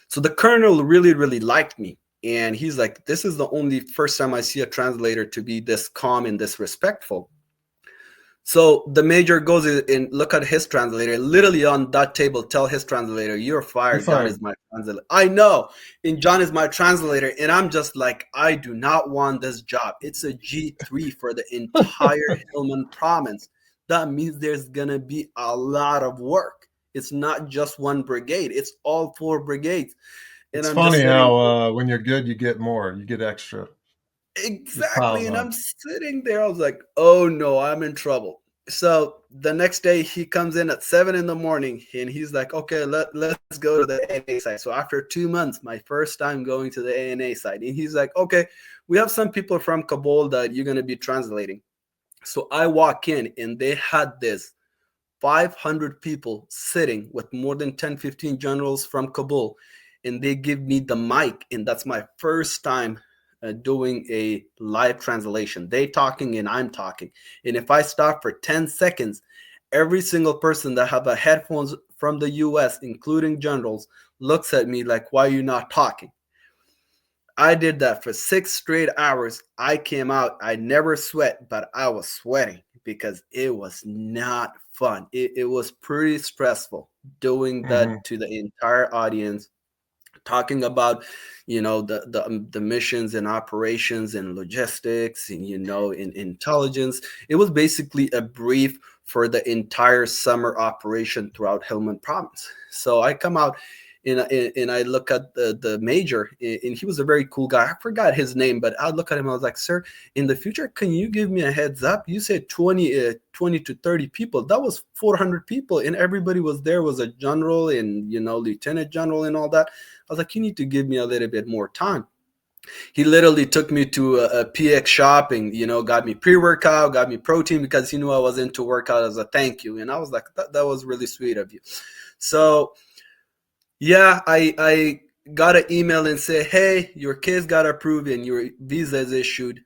So the colonel really, really liked me. And he's like, "This is the only first time I see a translator to be this calm and this respectful." So the major goes and look at his translator, literally on that table, tell his translator, "You're fired. John is my translator." I know. And John is my translator. And I'm just like, I do not want this job. It's a G3 for the entire Helmand province. That means there's going to be a lot of work. It's not just one brigade. It's all 4 brigades. And It's I'm funny just how when you're good, you get more. You get extra. exactly. And I'm sitting there. I was like, oh no, I'm in trouble. So the next day he comes in at 7 in the morning, and he's like, "Okay, let's go to the ANA site." So after 2 months, my first time going to the ANA site, and he's like, "Okay, we have some people from Kabul that you're going to be translating." So I walk in, and they had this 500 people sitting with more than 10, 15 generals from Kabul, and they give me the mic, and that's my first time doing a live translation. They talking and I'm talking, and if I stop for 10 seconds, every single person that have a headphones from the US, including generals, looks at me like, "Why are you not talking?" I did that for 6 straight hours. I came out, I never sweat, but I was sweating because it was not fun. It was pretty stressful doing Hmm. that to the entire audience, talking about the missions and operations and logistics and in intelligence. It was basically a brief for the entire summer operation throughout Helmand province. So I come out and I look at the major, and he was a very cool guy. I forgot his name, but I look at him. I was like, sir, in the future, can you give me a heads up? You said 20 to 30 people. That was 400 people, and everybody was there, was a general and lieutenant general and all that. I was like, you need to give me a little bit more time. He literally took me to a PX shop and, got me pre-workout, got me protein because he knew I was into workout as a thank you. And I was like, that was really sweet of you. So, yeah, I got an email and said, hey, your case got approved and your visa is issued.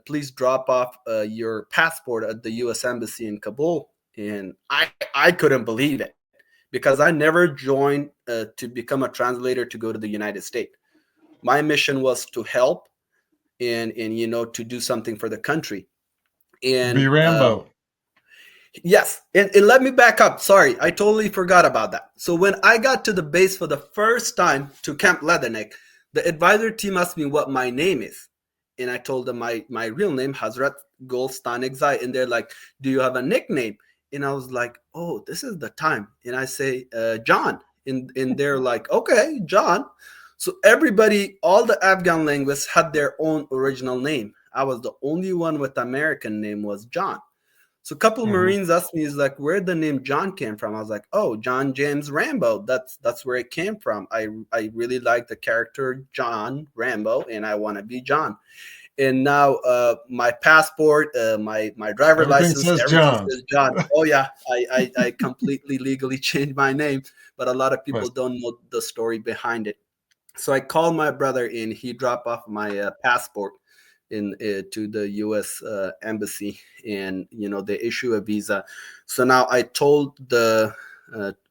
Please drop off your passport at the U.S. Embassy in Kabul. And I couldn't believe it because I never joined to become a translator to go to the United States. My mission was to help and to do something for the country. Be And Rambo. yes, and let me back up. Sorry, I totally forgot about that. So when I got to the base for the first time to Camp Leatherneck, the advisor team asked me what my name is. And I told them my real name, Hazrat John Stanikzai. And they're like, do you have a nickname? And I was like, oh, this is the time. And I say, John. And they're like, okay, John. So everybody, all the Afghan linguists had their own original name. I was the only one with American name was John. So a couple Hmm. Marines asked me, is like, where the name John came from? I was like, oh, John James Rambo. That's where it came from. I really like the character John Rambo, and I want to be John. And now my passport, my driver Everything license, says everything John. says John. Oh yeah, I completely legally changed my name, but a lot of people But don't know the story behind it. So I called my brother, and he dropped off my passport in to the U.S. Embassy, and they issue a visa. So now I told the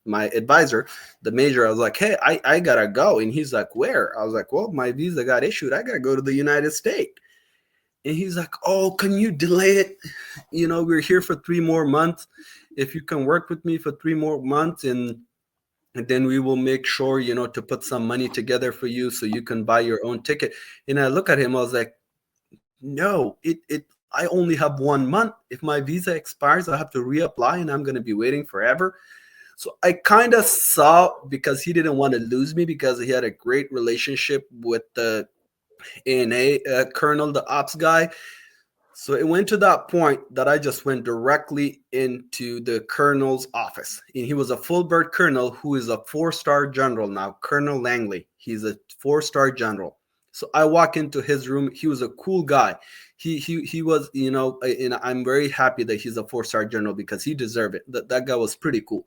my advisor, the major, I was like, hey, I gotta go. And he's like, where? I was like, well, my visa got issued, I gotta go to the United States. And he's like, oh, can you delay it? We're here for 3 more months. If you can work with me for 3 more months, and then we will make sure to put some money together for you so you can buy your own ticket. And I look at him, I was like, no, it I only have 1 month. If my visa expires, I have to reapply, and I'm going to be waiting forever. So I kind of saw, because he didn't want to lose me, because he had a great relationship with the ANA colonel, the ops guy. So it went to that point that I just went directly into the colonel's office. And he was a full bird colonel who is a 4-star general now, Colonel Langley. He's a 4-star general. So I walk into his room. He was a cool guy. He was, and I'm very happy that he's a 4-star general because he deserved it. That guy was pretty cool.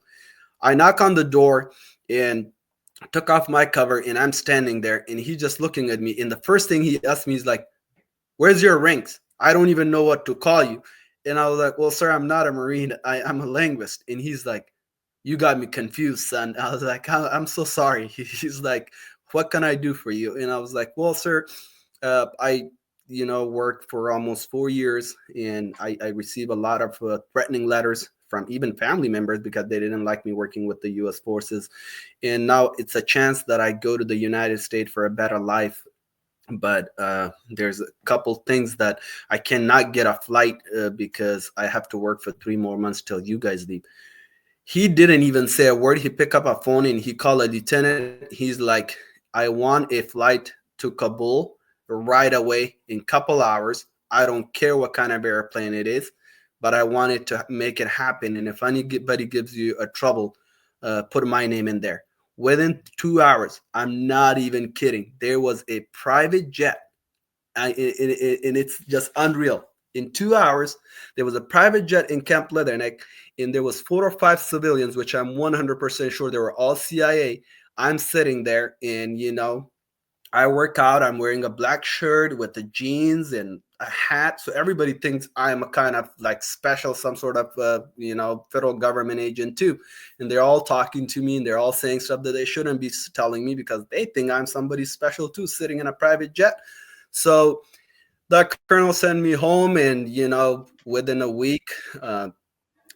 I knock on the door and took off my cover, and I'm standing there, and he's just looking at me. And the first thing he asked me is like, where's your ranks? I don't even know what to call you. And I was like, well, sir, I'm not a Marine. I'm a linguist. And he's like, you got me confused, son. I was like, I'm so sorry. He's like, what can I do for you? And I was like, well, sir, I, worked for almost 4 years, and I received a lot of threatening letters from even family members because they didn't like me working with the U.S. forces. And now it's a chance that I go to the United States for a better life, but there's a couple things that I cannot get a flight because I have to work for 3 more months till you guys leave. He didn't even say a word. He picked up a phone and he called a lieutenant. He's like, I want a flight to Kabul right away in a couple hours. I don't care what kind of airplane it is, but I wanted to make it happen. And if anybody gives you a trouble, put my name in there. Within 2 hours, I'm not even kidding, there was a private jet, and it's just unreal. In 2 hours, there was a private jet in Camp Leatherneck, and there was 4 or 5 civilians, which I'm 100% sure they were all CIA. I'm sitting there, and I work out. I'm wearing a black shirt with the jeans and a hat, so everybody thinks I'm a kind of like special, some sort of federal government agent too. And they're all talking to me, and they're all saying stuff that they shouldn't be telling me because they think I'm somebody special too, sitting in a private jet. So the colonel sent me home, and within a week,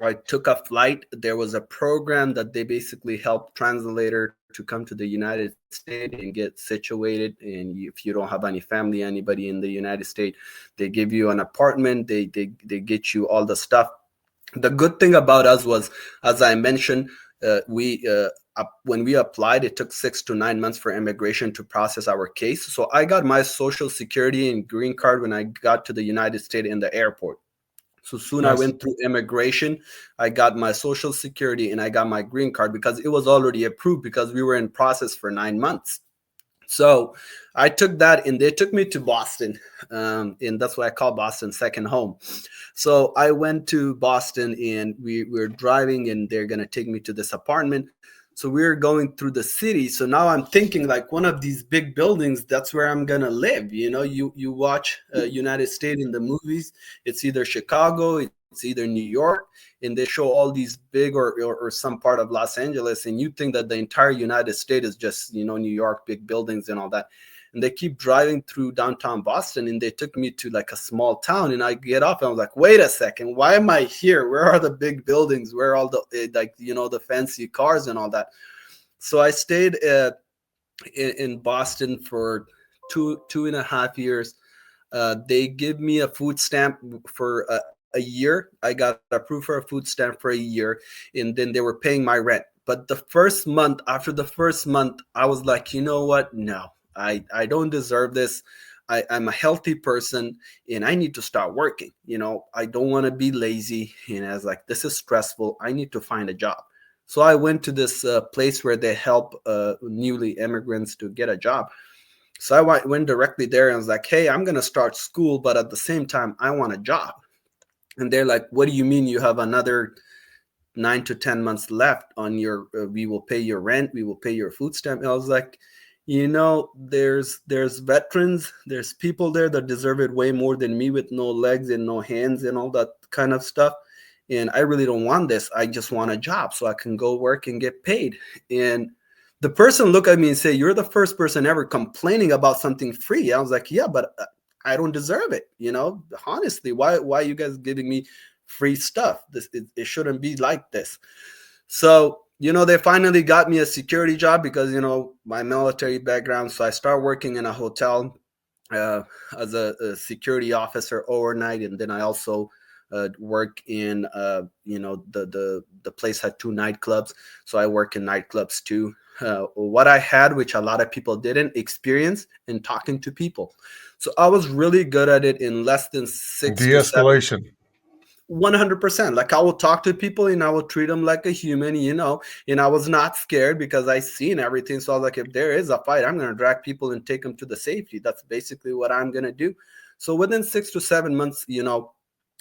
I took a flight. There was a program that they basically help translator to come to the United States and get situated. And if you don't have any family, anybody in the United States, they give you an apartment. They get you all the stuff. The good thing about us was, as I mentioned, we when we applied, it took 6 to 9 months for immigration to process our case. So I got my social security and green card when I got to the United States in the airport. So soon I Nice. went through immigration. I got my social security and I got my green card because it was already approved because we were in process for 9 months. So I took that and they took me to Boston. And that's why I call Boston second home. So I went to Boston and we were driving and they're going to take me to this apartment. So we are going through the city. So now I'm thinking like one of these big buildings, that's where I'm going to live. You watch United States in the movies. It's either Chicago, it's either New York, and they show all these big or some part of Los Angeles, and you think that the entire United States is just, New York, big buildings and all that. And they keep driving through downtown Boston, and they took me to like a small town, and I get off and I was like, wait a second, why am I here? Where are the big buildings? Where are all the the fancy cars and all that? So I stayed in Boston for two and a half years. They give me a food stamp for a year. I got approved for a food stamp for a year, and then they were paying my rent. But the first month, after the first month, I was like, you know what? No, I don't deserve this. I'm a healthy person and I need to start working. I don't want to be lazy. And I was like, this is stressful. I need to find a job. So I went to this place where they help newly immigrants to get a job. So I went directly there and was like, hey, I'm going to start school, but at the same time, I want a job. And they're like, what do you mean you have another 9 to 10 months left on your, we will pay your rent, we will pay your food stamp. And I was like, there's veterans, there's people there that deserve it way more than me with no legs and no hands and all that kind of stuff. And I really don't want this. I just want a job so I can go work and get paid. And the person looked at me and said, you're the first person ever complaining about something free. I was like, yeah, but I don't deserve it. Honestly, why are you guys giving me free stuff? It shouldn't be like this. So, they finally got me a security job because, my military background. So I started working in a hotel as a security officer overnight. And then I also work in, the place had 2 nightclubs. So I work in nightclubs too. What I had, which a lot of people didn't experience, in talking to people. So I was really good at it in less than 6 to 7. De-escalation. 100%. Like I will talk to people and I will treat them like a human, and I was not scared because I seen everything. So I was like, if there is a fight, I'm going to drag people and take them to the safety. That's basically what I'm going to do. So within 6 to 7 months,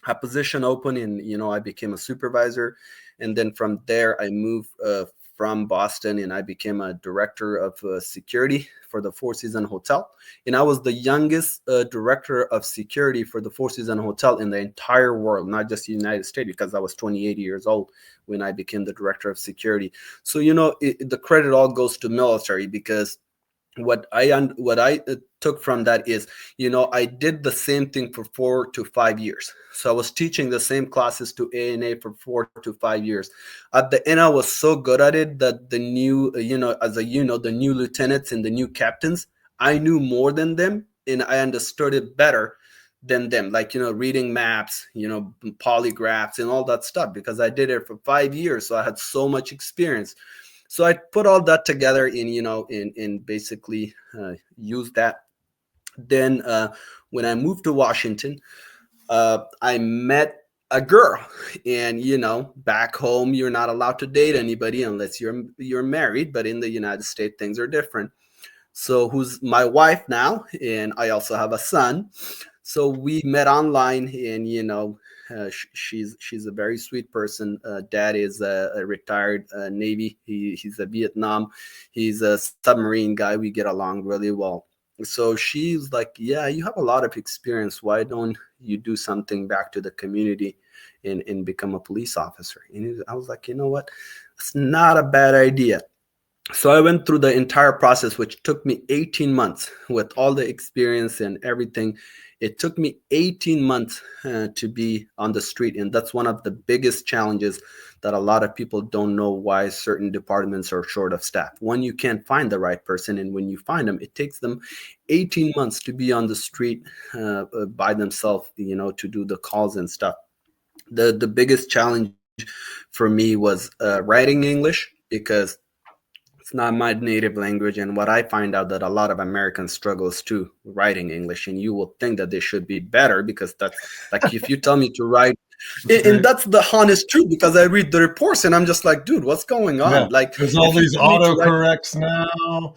a position open and, I became a supervisor. And then from there, I moved from Boston and I became a director of security for the Four Seasons Hotel. And I was the youngest director of security for the Four Seasons Hotel in the entire world, not just the United States, because I was 28 years old when I became the director of security. So, the credit all goes to military because what I took from that is, I did the same thing for 4 to 5 years. So I was teaching the same classes to ANA for 4 to 5 years. At the end, I was so good at it that the new, the new lieutenants and the new captains, I knew more than them and I understood it better than them. Like, reading maps, polygraphs and all that stuff, because I did it for 5 years. So I had so much experience. So I put all that together in basically use that. Then when I moved to Washington, I met a girl, and back home you're not allowed to date anybody unless you're married. But in the United States, things are different. So who's my wife now, and I also have a son. So we met online, and she's a very sweet person. Dad is a retired Navy. He's a Vietnam. He's a submarine guy. We get along really well. So she's like, yeah, you have a lot of experience. Why don't you do something back to the community and become a police officer? And I was like, you know what? It's not a bad idea. So I went through the entire process, which took me 18 months with all the experience and everything. It took me 18 months to be on the street. And that's one of the biggest challenges that a lot of people don't know why certain departments are short of staff. One, you can't find the right person. And when you find them, it takes them 18 months to be on the street by themselves, to do the calls and stuff. The biggest challenge for me was writing English, because it's not my native language. And what I find out that a lot of Americans struggles too writing English, and you will think that they should be better, because that's like, if you tell me to write, That's and great. that's the honest truth, because I read the reports and I'm just like, dude, what's going Yeah, on? Like, there's all if you these tell me to write, autocorrects now.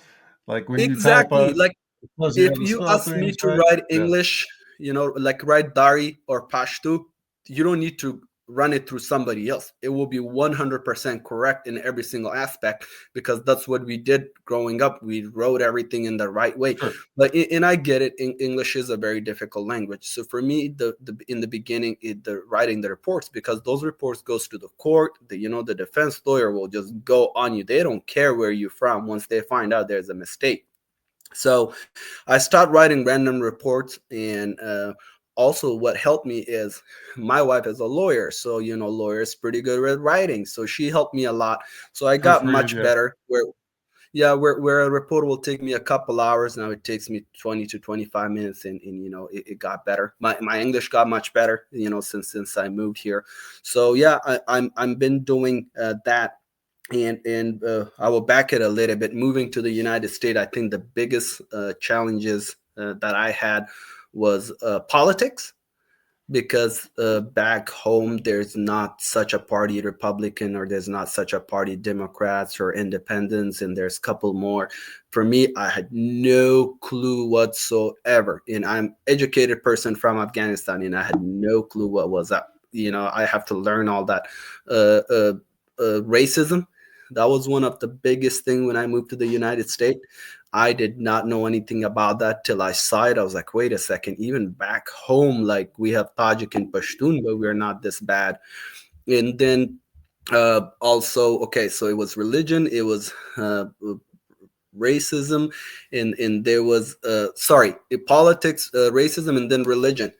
Like when you type exactly, a, like, it tells you how if to you spell ask me things, to right? write Yeah, English, like write Dari or Pashto, you don't need to run it through somebody else. It will be 100% correct in every single aspect, because that's what we did growing up. We wrote everything in the right way. sure. But and I get it. English is a very difficult language. So for me, the in the beginning, the writing the reports, because those reports goes to the court. The defense lawyer will just go on you. They don't care where you're from once they find out there's a mistake. So I started writing random reports, and also what helped me is my wife is a lawyer, so lawyers pretty good at writing, so she helped me a lot. So I got Proofread, much yeah. better. Where a report will take me a couple hours, now it takes me 20 to 25 minutes, and it got better. My English got much better, since I moved here. So yeah, I'm been doing that. And I will back it a little bit. Moving to the United States, I think the biggest challenges that I had was politics, because back home there's not such a party Republican, or there's not such a party Democrats or Independents, and there's a couple more. For me, I had no clue whatsoever, and I'm educated person from Afghanistan, and I had no clue what was up. I have to learn all that. uh, uh, Racism, that was one of the biggest thing when I moved to the United States. I did not know anything about that till I saw it. I was like, wait a second, even back home, like we have Tajik and Pashtun, but we're not this bad. And then also, okay, so it was religion, it was racism, and there was politics, racism, and then religion.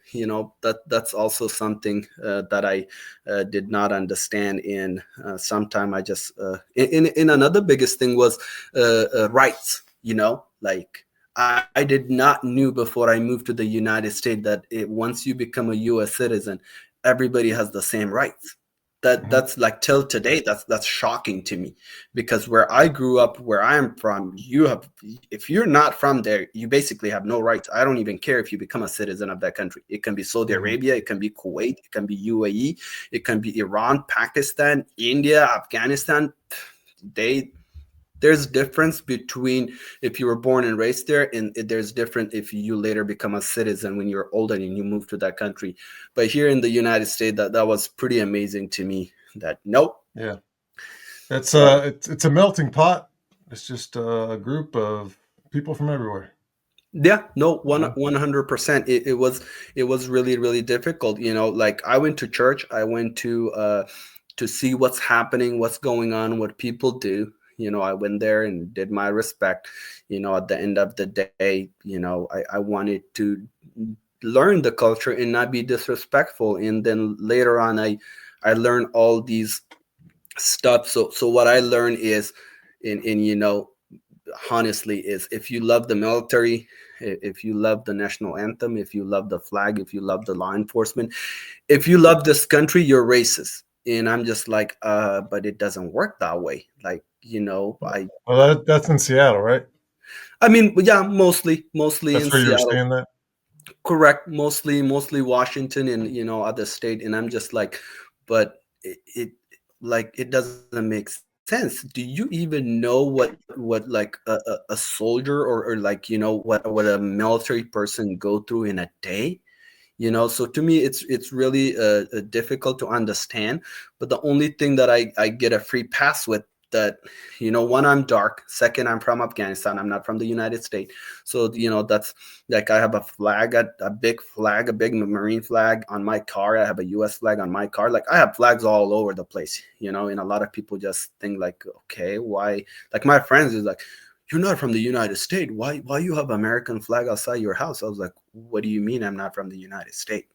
That's also something that I did not understand. In sometime I just in another biggest thing was rights. Like, I did not knew before I moved to the United States that once you become a U.S. citizen, everybody has the same rights. Mhm. That's like, till today, that's shocking to me, because where I grew up, where I am from, if you're not from there, you basically have no rights. I don't even care if you become a citizen of that country. It can be Saudi Mhm. Arabia, it can be Kuwait, it can be UAE, it can be Iran, Pakistan, India, Afghanistan. They There's difference between if you were born and raised there, and there's different if you later become a citizen when you're older and you move to that country. But here in the United States, that was pretty amazing to me. That nope. Yeah, it's So it's a melting pot. It's just a group of people from everywhere. yeah, no, You know? 100%. It was really, really difficult. Like, I went to church. I went to see what's happening, what's going on, what people do. I went there and did my respect. At the end of the day, I wanted to learn the culture and not be disrespectful. And then later on, I learned all these stuff. So what I learned is, in honestly, is if you love the military, if you love the national anthem, if you love the flag, if you love the law enforcement, if you love this country, you're racist. And I'm just like, but it doesn't work that way. Like, Well, that's in Seattle, right? I mean, yeah, mostly in That's where you were Seattle. seeing that. Correct. Mostly Washington and other state. And I'm just like, but it doesn't make sense. Do you even know what like a soldier, or like what a military person go through in a day? So to me, it's really difficult to understand. But the only thing that I get a free pass with, that, one, I'm dark. Second, I'm from Afghanistan. I'm not from the United States. So, that's like, I have a flag, a big flag, a big Marine flag on my car. I have a US flag on my car. Like, I have flags all over the place, and a lot of people just think like, okay, why? Like, my friends is like, you're not from the United States. Why you have American flag outside your house? I was like, what do you mean I'm not from the United States?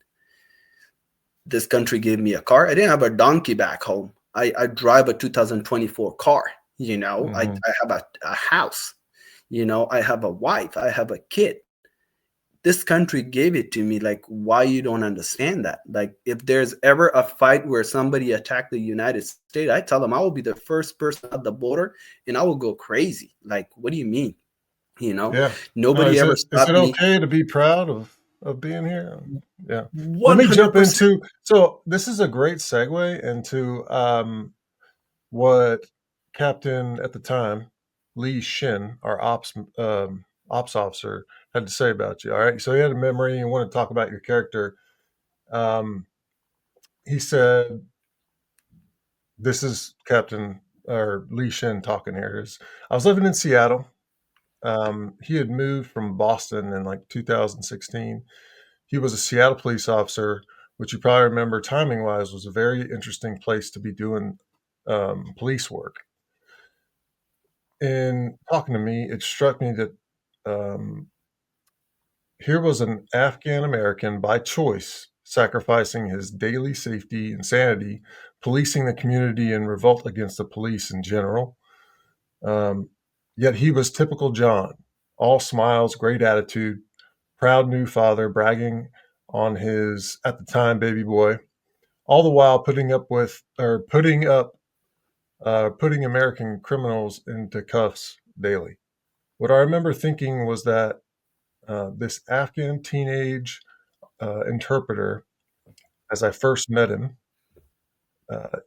This country gave me a car. I didn't have a donkey back home. I drive a 2024 car. I have a house. I have a wife. I have a kid. This country gave it to me. Like, why you don't understand that? Like, if there's ever a fight where somebody attacked the United States, I tell them I will be the first person at the border and I will go crazy. Like, what do you mean? Yeah. Nobody ever Is it stopped me. okay to be proud of being here? Yeah. Let me jump 100%. into, so this is a great segue into what Captain at the time, Lee Shin, our ops officer, had to say about you. All right. So he had a memory and wanted to talk about your character. He said, this is Captain or Lee Shin talking here. I was living in Seattle. He had moved from Boston in like 2016. He was a Seattle police officer, which you probably remember timing wise was a very interesting place to be doing police work. In talking to me, it struck me that here was an Afghan American by choice sacrificing his daily safety and sanity, policing the community in revolt against the police in general. Yet he was typical John, all smiles, great attitude, proud new father, bragging on his, at the time, baby boy, all the while putting American criminals into cuffs daily. What I remember thinking was that this Afghan teenage interpreter, as I first met him,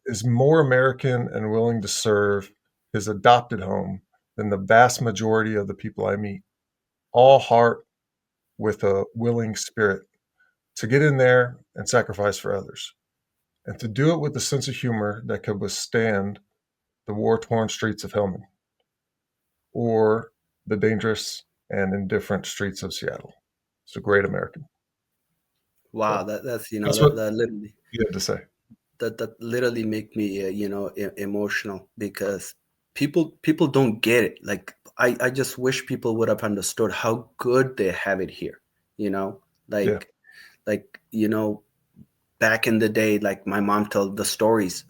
is more American and willing to serve his adopted home than the vast majority of the people I meet. All heart with a willing spirit to get in there and sacrifice for others, and to do it with a sense of humor that could withstand the war-torn streets of Helmand or the dangerous and indifferent streets of Seattle. It's a great American. Wow, So that's that's what that literally you had to say. that literally make me emotional, because people don't get it. Like, I just wish people would have understood how good they have it here. You know, Yeah. like back in the day, like my mom told the stories.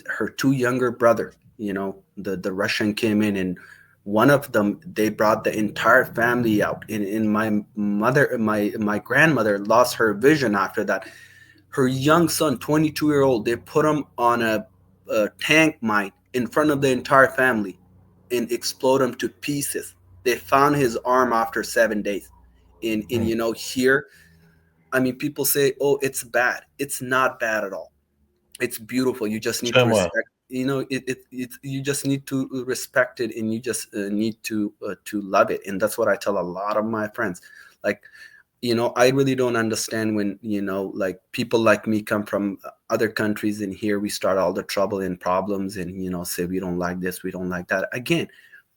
Her two younger brothers, the Russian came in, and one of them, they brought the entire family out. In my grandmother lost her vision after that. Her young son, 22-year-old, they put him on a tank mine in front of the entire family and explode him to pieces. They found his arm after 7 days. In Mm. here, I mean, people say, "Oh, it's bad." It's not bad at all. It's beautiful. You just need to Shamwa. respect. You just need to respect it, and you just need to love it. And that's what I tell a lot of my friends. Like, I really don't understand when, like, people like me come from other countries, and here we start all the trouble and problems, and, say we don't like this, we don't like that. Again,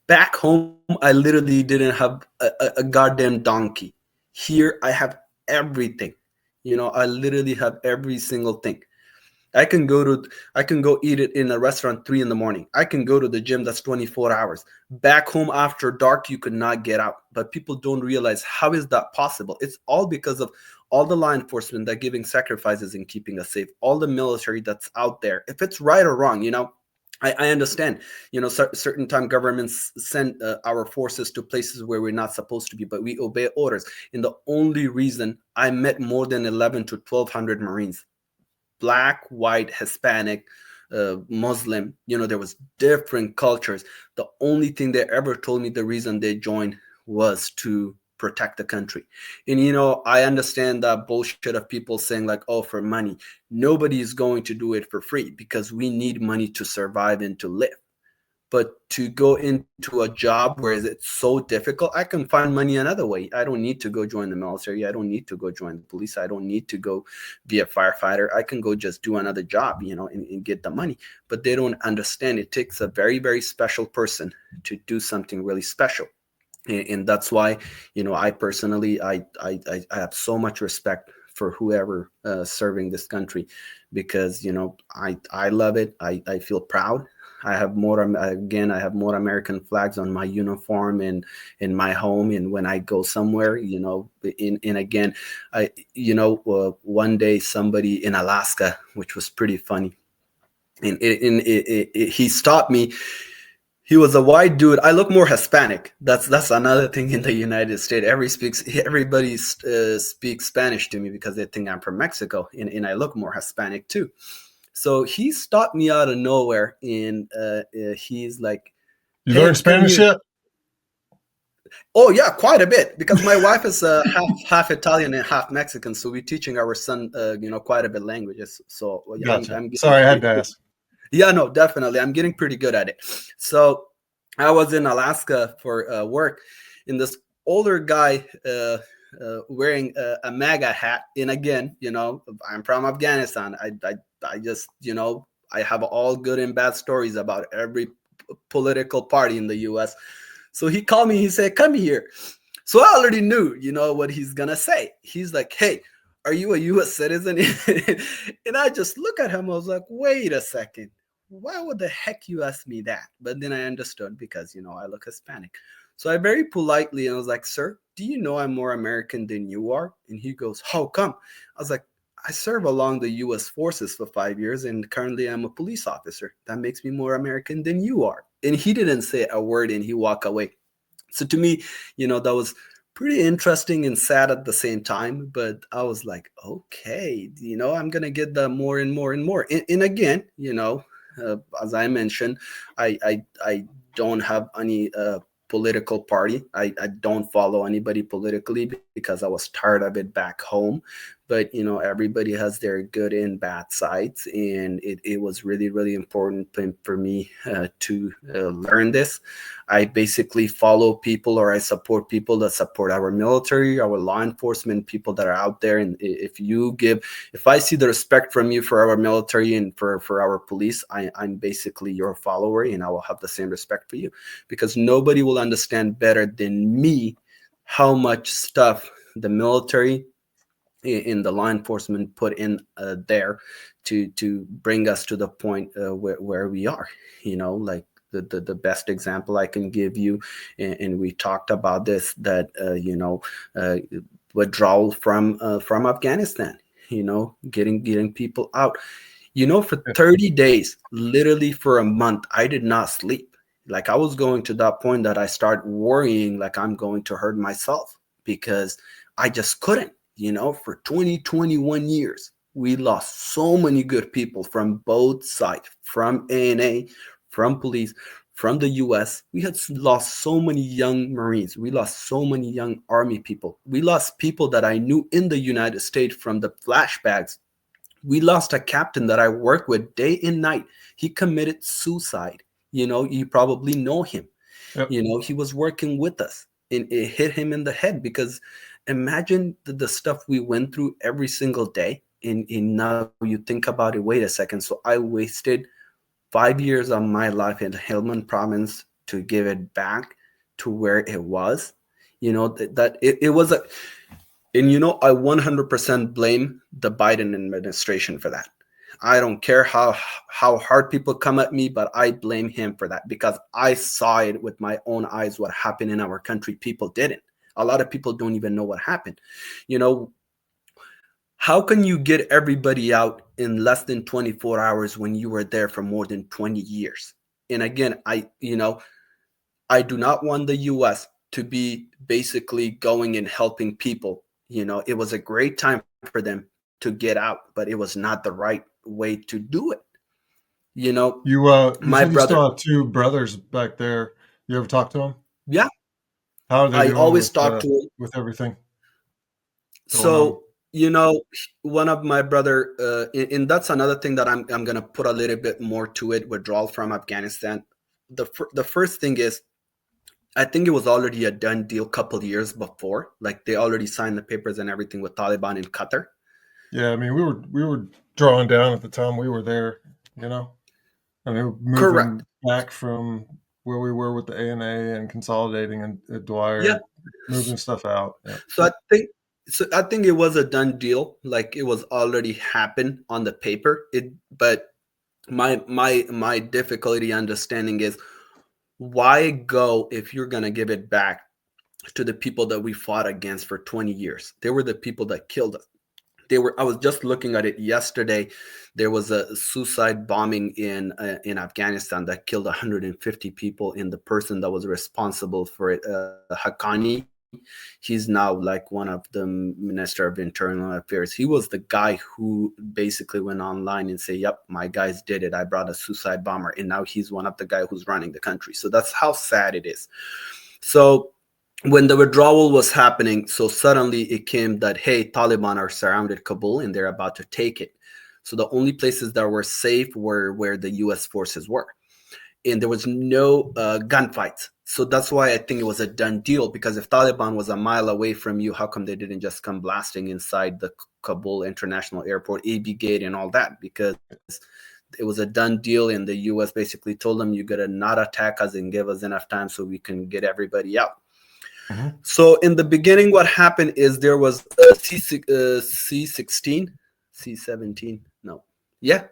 back home, I literally didn't have a goddamn donkey. Here, I have everything. I literally have every single thing. I can go to I can go eat it in a restaurant 3 in the morning. I can go to the gym that's 24 hours. Back home after dark, you could not get out. But people don't realize, how is that possible? It's all because of all the law enforcement that giving sacrifices and keeping us safe. All the military that's out there. If it's right or wrong, I understand. Certain time governments send our forces to places where we're not supposed to be, but we obey orders. And the only reason I met more than 11 to 1,200 Marines, Black, white, Hispanic, Muslim. There was different cultures. The only thing they ever told me, the reason they joined was to protect the country. And I understand that bullshit of people saying like, oh, for money. Nobody is going to do it for free, because we need money to survive and to live. But to go into a job where it's so difficult, I can find money another way. I don't need to go join the military. I don't need to go join the police. I don't need to go be a firefighter. I can go just do another job, and get the money. But they don't understand. It takes a very, very special person to do something really special. And that's why, I personally, I have so much respect for whoever serving this country, because, I love it. I feel proud. I have more American flags on my uniform and in my home. And when I go somewhere, and again, one day somebody in Alaska, which was pretty funny, and he stopped me. He was a white dude. I look more Hispanic. That's another thing in the United States. Everybody speaks Spanish to me because they think I'm from Mexico, and I look more Hispanic too. So he stopped me out of nowhere, and he's like, You "Hey, learned Spanish yet? Oh yeah, quite a bit, because my wife is half Italian and half Mexican, so we're teaching our son, quite a bit languages. So Gotcha. I'm Sorry, I had to ask. Yeah, no, definitely, I'm getting pretty good at it. So I was in Alaska for work, and this older guy wearing a MAGA hat. And again, I'm from Afghanistan. I just, I have all good and bad stories about every political party in the U.S. So he called me. He said, "Come here." So I already knew, what he's gonna say. He's like, "Hey, are you a U.S. citizen?" And I just look at him. I was like, "Wait a second. Why would the heck you ask me that?" But then I understood, because, I look Hispanic. So I very politely, and I was like, "Sir, do you know I'm more American than you are?" And he goes, "How come?" I was like, "I serve along the U.S. forces for 5 years, and currently I'm a police officer. That makes me more American than you are." And he didn't say a word, and he walked away. So to me, that was pretty interesting and sad at the same time. But I was like, okay, I'm going to get that more and more and more. And again, as I mentioned, I don't have any political party. I don't follow anybody politically, because I was tired of it back home. But, everybody has their good and bad sides. And it was really, really important for me to learn this. I basically follow people, or I support people that support our military, our law enforcement, people that are out there. And if I see the respect from you for our military and for our police, I'm basically your follower, and I will have the same respect for you, because nobody will understand better than me how much stuff the military in the law enforcement put in there to bring us to the point where we are. Like the best example I can give you, and we talked about this, that withdrawal from Afghanistan, getting people out. For 30 days, literally for a month, I did not sleep. Like, I was going to that point that I started worrying, like I'm going to hurt myself, because I just couldn't. For 20-21 years, we lost so many good people from both sides, from ANA, from police, from the US. We had lost so many young Marines. We lost so many young Army people. We lost people that I knew in the United States from the flashbacks. We lost a captain that I worked with day and night. He committed suicide. You probably know him. Yep. He was working with us, and it hit him in the head, because imagine the stuff we went through every single day. And now you think about it, wait a second. So I wasted 5 years of my life in Helmand province to give it back to where it was. That it was a, and I 100% blame the Biden administration for that. I don't care how hard people come at me, but I blame him for that, because I saw it with my own eyes what happened in our country. People didn't. A lot of people don't even know what happened. How can you get everybody out in less than 24 hours when you were there for more than 20 years? And again, I do not want the US to be basically going and helping people. It was a great time for them to get out, but it was not the right way to do it. You My said you brother. still have two brothers back there. You ever talk to them? Yeah, How are they I doing always talk to him. with everything going on? So, one of my brother, and that's another thing that I'm going to put a little bit more to it, withdrawal from Afghanistan. the first thing is, I think it was already a done deal a couple of years before. Like they already signed the papers and everything with Taliban in Qatar. Yeah, I mean, we were drawing down at the time we were there. You know, I mean, Correct. moving back from where we were with the ANA and consolidating and at Yeah. Dwyer, moving stuff out. Yeah. So I think it was a done deal. Like it was already happened on the paper. But my difficulty understanding is, why go if you're gonna give it back to the people that we fought against for 20 years? They were the people that killed us. I was just looking at it yesterday. There was a suicide bombing in Afghanistan that killed 150 people, and the person that was responsible for it, Haqqani, he's now like one of the Minister of Internal Affairs. He was the guy who basically went online and said, yep, my guys did it. I brought a suicide bomber, and now he's one of the guy who's running the country. So that's how sad it is. So when the withdrawal was happening, so suddenly it came that, hey, Taliban are surrounded Kabul and they're about to take it. So the only places that were safe were where the U.S. forces were. And there was no gunfights. So that's why I think it was a done deal, because if Taliban was a mile away from you, how come they didn't just come blasting inside the Kabul International Airport, AB Gate and all that? Because it was a done deal, and the U.S. basically told them, you got to not attack us and give us enough time so we can get everybody out. Mm-hmm. So in the beginning, what happened is there was a C16, C17, no. Yeah,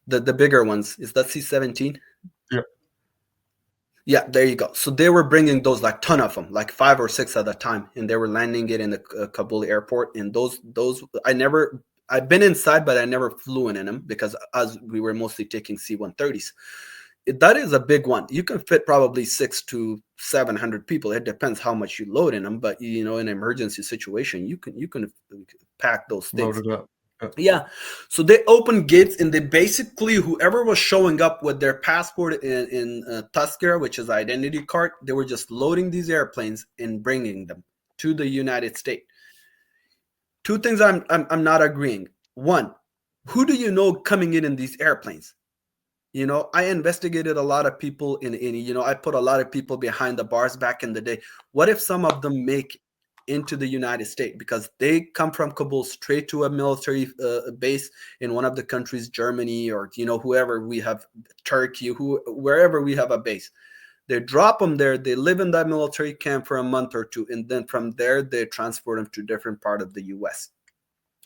the bigger ones. Is that C17? Yeah. Yeah, there you go. So they were bringing those, like ton of them, like 5 or 6 at a time, and they were landing it in the Kabul airport. And those I've been inside, but I never flew in them, because as we were mostly taking C-130s. That is a big one. You can fit probably 600 to 700 people. It depends how much you load in them, but in an emergency situation, you can pack those things. Load it up. Yeah. So they opened gates, and they basically, whoever was showing up with their passport in Tusker, which is identity card, they were just loading these airplanes and bringing them to the United States. 2 things I'm not agreeing. 1, who do you know coming in these airplanes? I investigated a lot of people I put a lot of people behind the bars back in the day. What if some of them make into the United States, because they come from Kabul straight to a military base in one of the countries, Germany, or whoever we have, Turkey, wherever we have a base. They drop them there. They live in that military camp for a month or 2, and then from there they transport them to different part of the U.S.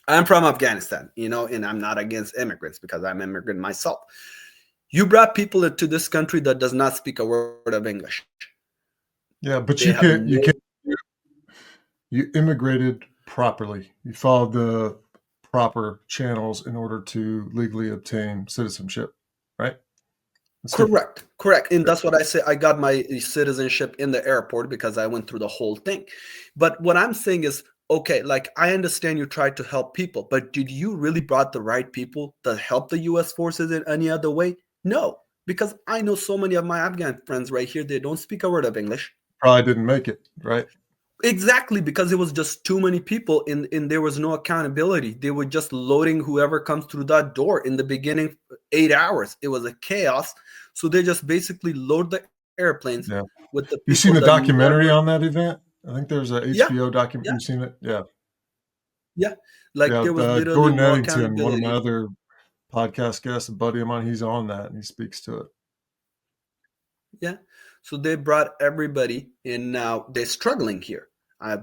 I'm from Afghanistan, and I'm not against immigrants, because I'm an immigrant myself. You brought people into this country that does not speak a word of English. Yeah, but you can't. You immigrated properly. You followed the proper channels in order to legally obtain citizenship, right? Correct. And that's what I say. I got my citizenship in the airport because I went through the whole thing. But what I'm saying is, okay, like I understand you tried to help people, but did you really brought the right people to help the U.S. forces in any other way? No, because I know so many of my Afghan friends right here, they don't speak a word of English. Probably didn't make it, right? Exactly, because it was just too many people, and there was no accountability. They were just loading whoever comes through that door. In the beginning, 8 hours, it was a chaos. So they just basically load the airplanes with the people. You seen the documentary on that event? I think there's a HBO documentary. Yeah. You've seen it? Yeah. Yeah. Like there was literally Jordan no Eddington, accountability. one of my other podcast guests, a buddy of mine, he's on that and he speaks to it. Yeah. So they brought everybody, and now they're struggling here. I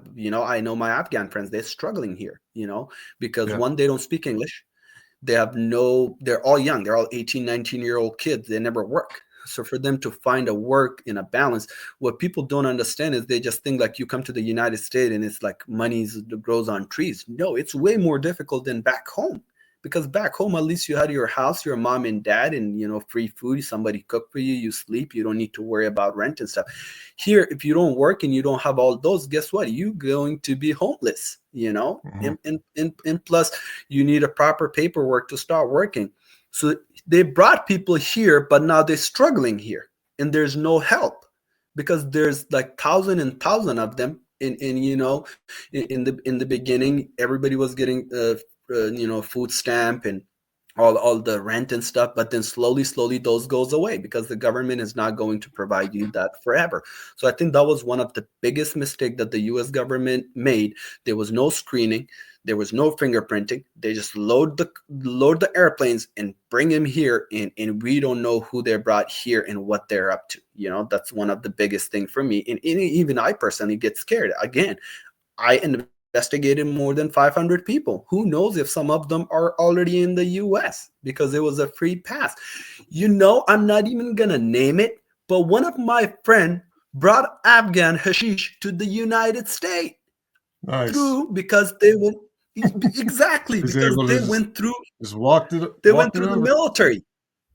know my Afghan friends, they're struggling here, because one, they don't speak English. They're all young. They're all 18, 19-year-old kids. They never work. So for them to find a work in a balance, what people don't understand is they just think like you come to the United States and it's like money grows on trees. No, it's way more difficult than back home. Because back home, at least you had your house, your mom and dad, and free food. Somebody cook for you. You sleep. You don't need to worry about rent and stuff. Here, if you don't work and you don't have all those, guess what? You're going to be homeless. Mm-hmm. And plus, you need a proper paperwork to start working. So they brought people here, but now they're struggling here, and there's no help because there's like thousand and thousand of them. In the beginning, everybody was getting food stamp and all the rent and stuff, but then slowly those goes away because the government is not going to provide you that forever. So I think that was one of the biggest mistake that the US government made. There was no screening, there was no fingerprinting. They just load the airplanes and bring them here, and we don't know who they brought here and what they're up to. That's one of the biggest thing for me. And even I personally get scared. Again, I investigated more than 500 people. Who knows if some of them are already in the US because it was a free pass. I'm not even going to name it, but one of my friend brought Afghan hashish to the United States. Nice. Because they went exactly because they went through the military.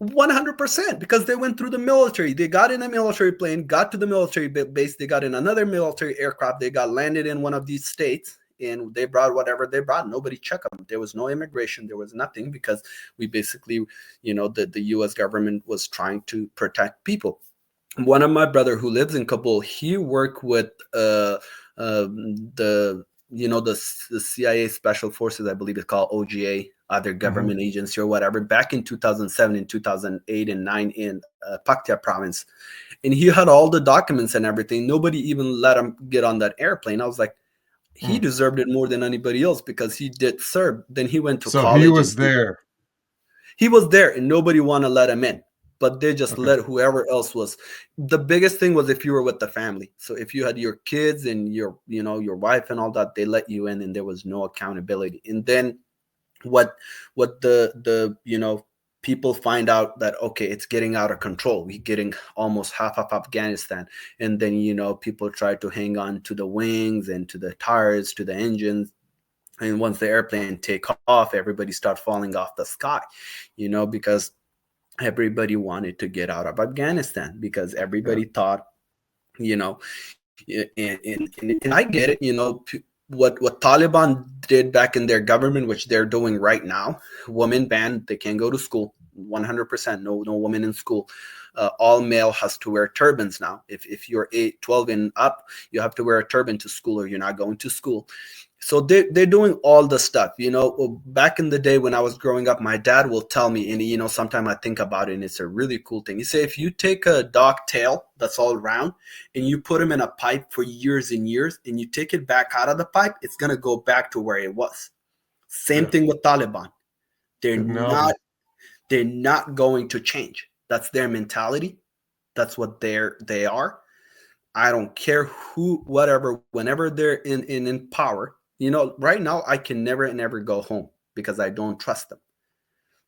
100% because they went through the military. They got in a military plane, got to the military base, they got in another military aircraft, they got landed in one of these states, and they brought whatever they brought. Nobody checked them. There was no immigration, there was nothing, because we basically, the US government was trying to protect people. One of my brother who lives in Kabul, he worked with the CIA special forces, I believe it's called OGA, other government agency or whatever, back in 2007 and 2008 and 9 in Paktia province. And he had all the documents and everything. Nobody even let him get on that airplane. I was like, he deserved it more than anybody else because he did serve. Then he went to college. So he was there. He was there and nobody want to let him in. But they just let whoever else was. The biggest thing was if you were with the family. So if you had your kids and your wife and all that, they let you in and there was no accountability. And then what the people find out that, okay, it's getting out of control. We're getting almost half of Afghanistan. And then, people try to hang on to the wings and to the tires, to the engines. And once the airplane take off, everybody start falling off the sky, because everybody wanted to get out of Afghanistan because everybody thought, and I get it, what Taliban did back in their government, which they're doing right now. Women banned, they can't go to school, 100%, no women in school. All male has to wear turbans now. If you're 12 and up, you have to wear a turban to school or you're not going to school. So they're doing all the stuff, back in the day when I was growing up, my dad will tell me, and sometimes I think about it and it's a really cool thing. He said, if you take a dog tail that's all round and you put him in a pipe for years and years and you take it back out of the pipe, it's going to go back to where it was. Same thing with Taliban. They're not going to change. That's their mentality. That's what they are. I don't care who, whatever, whenever they're in power. Right now, I can never and ever go home because I don't trust them.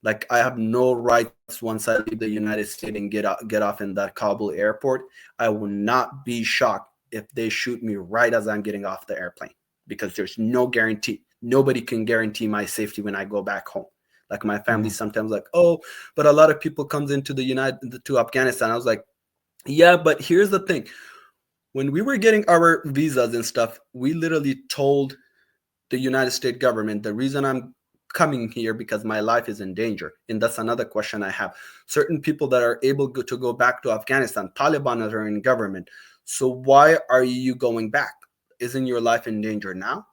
Like, I have no rights once I leave the United States and get off in that Kabul airport. I will not be shocked if they shoot me right as I'm getting off the airplane because there's no guarantee. Nobody can guarantee my safety when I go back home. Like, my family sometimes like, oh, but a lot of people comes into to Afghanistan. I was like, yeah, but here's the thing. When we were getting our visas and stuff, we literally told the United States government, the reason I'm coming here because my life is in danger. And that's another question I have. Certain people that are able to go back to Afghanistan, Taliban are in government. So why are you going back? Isn't your life in danger now?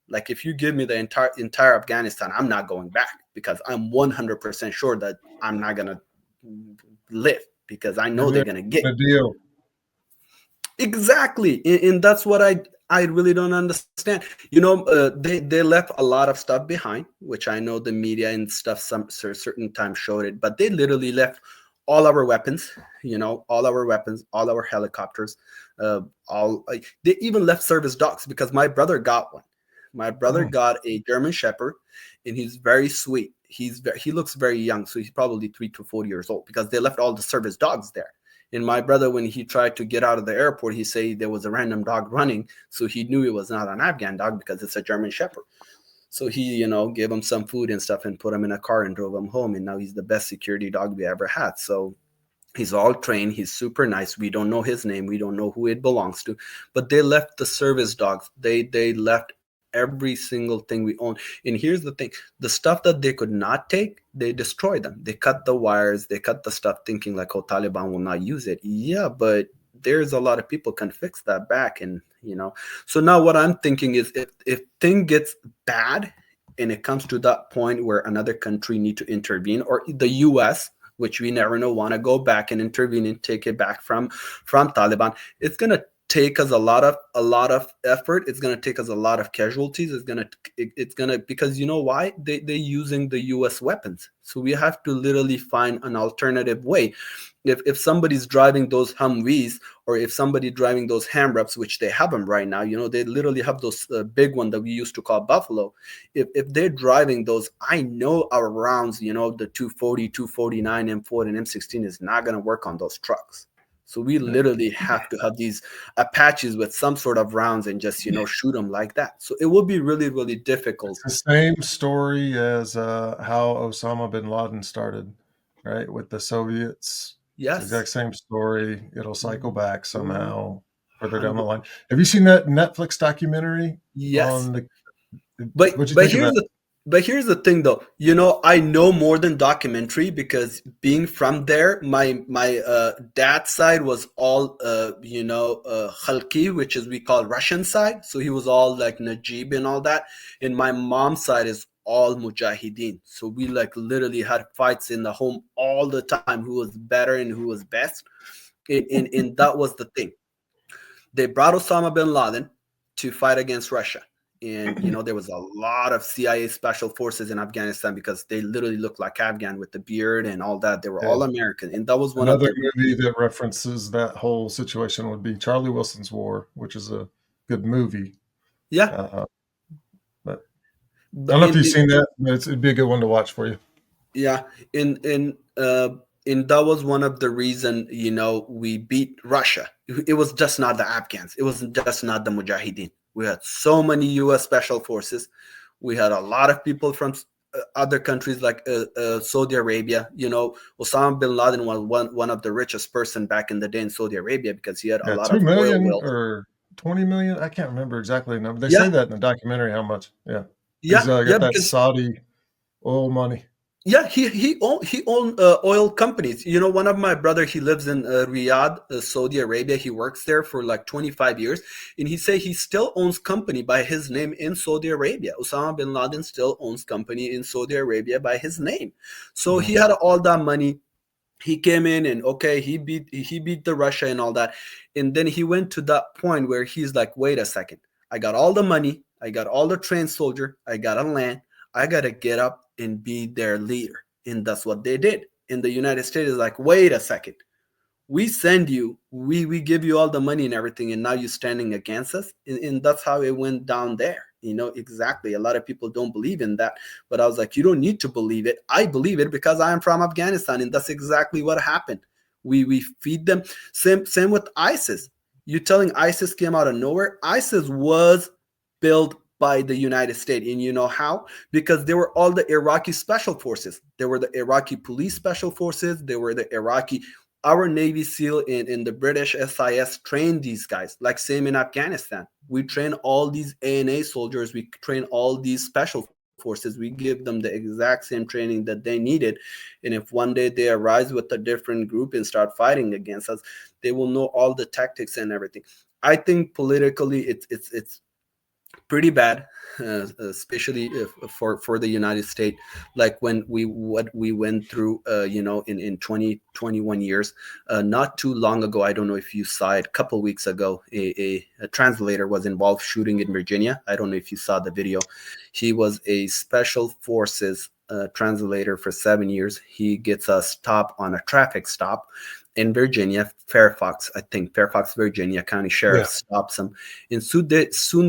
Like, if you give me the entire Afghanistan, I'm not going back because I'm 100% sure that I'm not going to live because I know they're going to get the deal. Exactly. And that's what I really don't understand. They left a lot of stuff behind, which I know the media and stuff certain times showed it, but they literally left all our weapons, all our helicopters, they even left service dogs because my brother got one. My brother got a German Shepherd, and he's very sweet. He looks very young, so he's probably 3 to 4 years old because they left all the service dogs there. And my brother, when he tried to get out of the airport, he said there was a random dog running, so he knew it was not an Afghan dog because it's a German Shepherd. So he, gave him some food and stuff and put him in a car and drove him home. And now he's the best security dog we ever had. So he's all trained. He's super nice. We don't know his name. We don't know who it belongs to. But they left the service dogs. They left every single thing we own. And here's the thing. The stuff that they could not take, they destroy them. They cut the wires. They cut the stuff thinking like, oh, Taliban will not use it. Yeah, but there's a lot of people can fix that back. And, so now what I'm thinking is if thing gets bad and it comes to that point where another country need to intervene, or the US, which we never know, want to go back and intervene and take it back from Taliban, it's going to take us a lot of effort. It's going to take us a lot of casualties. It's going to, because you know why? They're using the US weapons. So we have to literally find an alternative way. If somebody's driving those Humvees, or if somebody driving those Hamrups, which they have them right now, they literally have those big one that we used to call Buffalo. If they're driving those, I know our rounds, the 240, 249, M4 and M16 is not going to work on those trucks. So we literally have to have these Apaches with some sort of rounds and just, shoot them like that. So it will be really, really difficult. It's the same story as how Osama bin Laden started, right? With the Soviets. Yes. It's the exact same story. It'll cycle back somehow further down the line. Have you seen that Netflix documentary? Yes. But here's the thing, though. I know more than documentary, because being from there, my dad's side was all Khalki, which is we call Russian side. So he was all like Najib and all that. And my mom's side is all Mujahideen. So we literally had fights in the home all the time, who was better and who was best. And that was the thing. They brought Osama bin Laden to fight against Russia. And, there was a lot of CIA special forces in Afghanistan, because they literally looked like Afghan with the beard and all that. They were all American. And that was another movie that references that whole situation would be Charlie Wilson's War, which is a good movie. Yeah. But I don't know if you've seen that, but it'd be a good one to watch for you. Yeah. And that was one of the reason, we beat Russia. It was just not the Afghans. It was just not the Mujahideen. We had so many U.S. special forces. We had a lot of people from other countries like Saudi Arabia. Osama bin Laden was one of the richest person back in the day in Saudi Arabia, because he had a lot of 2 million oil or 20 million. I can't remember exactly the number. They say that in the documentary, how much. Yeah. He's got that Saudi oil money. Yeah, he owned oil companies. One of my brother, he lives in Riyadh, Saudi Arabia. He works there for like 25 years. And he say he still owns company by his name in Saudi Arabia. Osama bin Laden still owns company in Saudi Arabia by his name. So he had all that money. He came in and he beat the Russia and all that. And then he went to that point where he's like, wait a second. I got all the money. I got all the trained soldier. I got a land. I got to get up and be their leader. And that's what they did. And the United States is like, wait a second. We send you, we give you all the money and everything, and now you're standing against us. And that's how it went down there. Exactly. A lot of people don't believe in that. But I was like, you don't need to believe it. I believe it because I am from Afghanistan. And that's exactly what happened. We feed them. Same with ISIS. You telling ISIS came out of nowhere? ISIS was built by the United States. And you know how? Because they were all the Iraqi special forces. They were the Iraqi police special forces. They were the Iraqi, our Navy SEAL and the British SIS trained these guys. Like same in Afghanistan. We train all these ANA soldiers. We train all these special forces. We give them the exact same training that they needed. And if one day they arise with a different group and start fighting against us, they will know all the tactics and everything. I think politically it's pretty bad, especially for the United States. Like when we went through, in 21 years, not too long ago. I don't know if you saw it. A couple weeks ago, a translator was involved shooting in Virginia. I don't know if you saw the video. He was a special forces translator for 7 years. He gets a stop on a traffic stop in Virginia, Fairfax, Virginia County Sheriff stops him. And soon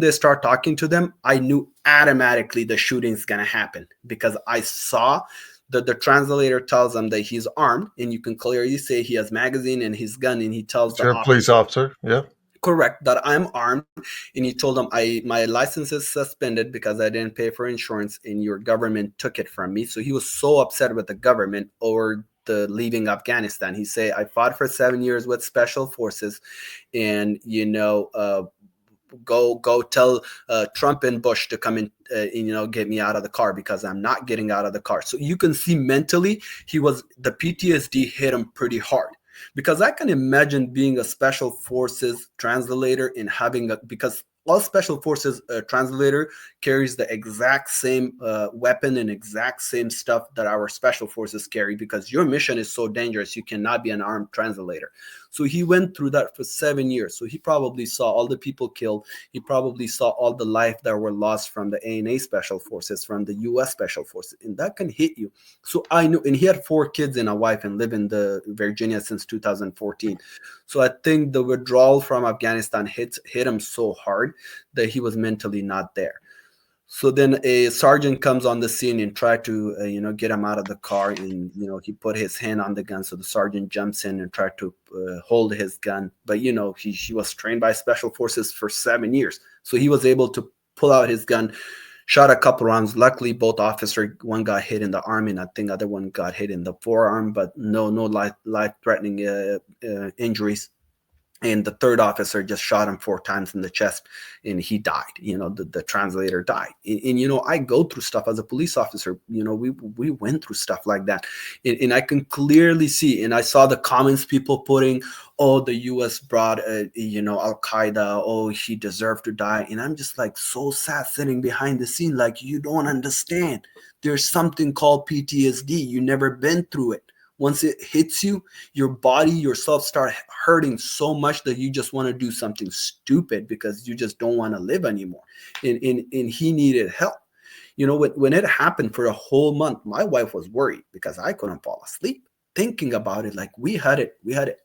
they start talking to them. I knew automatically the shooting's going to happen because I saw that the translator tells them that he's armed, and you can clearly say he has magazine and his gun, and he tells the police officer, correct, that I'm armed. And he told them, my license is suspended because I didn't pay for insurance and your government took it from me. So he was so upset with the government over the leaving Afghanistan. He say, I fought for 7 years with special forces, and go tell Trump and Bush to come in, get me out of the car because I'm not getting out of the car. So you can see mentally the PTSD hit him pretty hard. Because I can imagine being a special forces translator and because all special forces translator carries the exact same weapon and exact same stuff that our special forces carry, because your mission is so dangerous you cannot be an armed translator. So he went through that for 7 years. So he probably saw all the people killed. He probably saw all the life that were lost from the ANA special forces, from the US special forces, and that can hit you. So I knew, and he had 4 kids and a wife and lived in the Virginia since 2014. So I think the withdrawal from Afghanistan hit him so hard that he was mentally not there. So then a sergeant comes on the scene and try to get him out of the car, and he put his hand on the gun. So the sergeant jumps in and tried to hold his gun, but he was trained by special forces for 7 years, so he was able to pull out his gun, shot a couple rounds. Luckily, both officers, one got hit in the arm, and I think the other one got hit in the forearm, but no life threatening injuries. And the third officer just shot him 4 times in the chest, and he died. The translator died. And I go through stuff as a police officer. We went through stuff like that, and I can clearly see. And I saw the comments people putting, "Oh, the U.S. brought Al Qaeda. Oh, he deserved to die." And I'm just like so sad, sitting behind the scene, like, you don't understand. There's something called PTSD. You never been through it. Once it hits you, your body, yourself start hurting so much that you just want to do something stupid because you just don't want to live anymore. And he needed help. When it happened for a whole month, my wife was worried because I couldn't fall asleep thinking about it. Like, we had it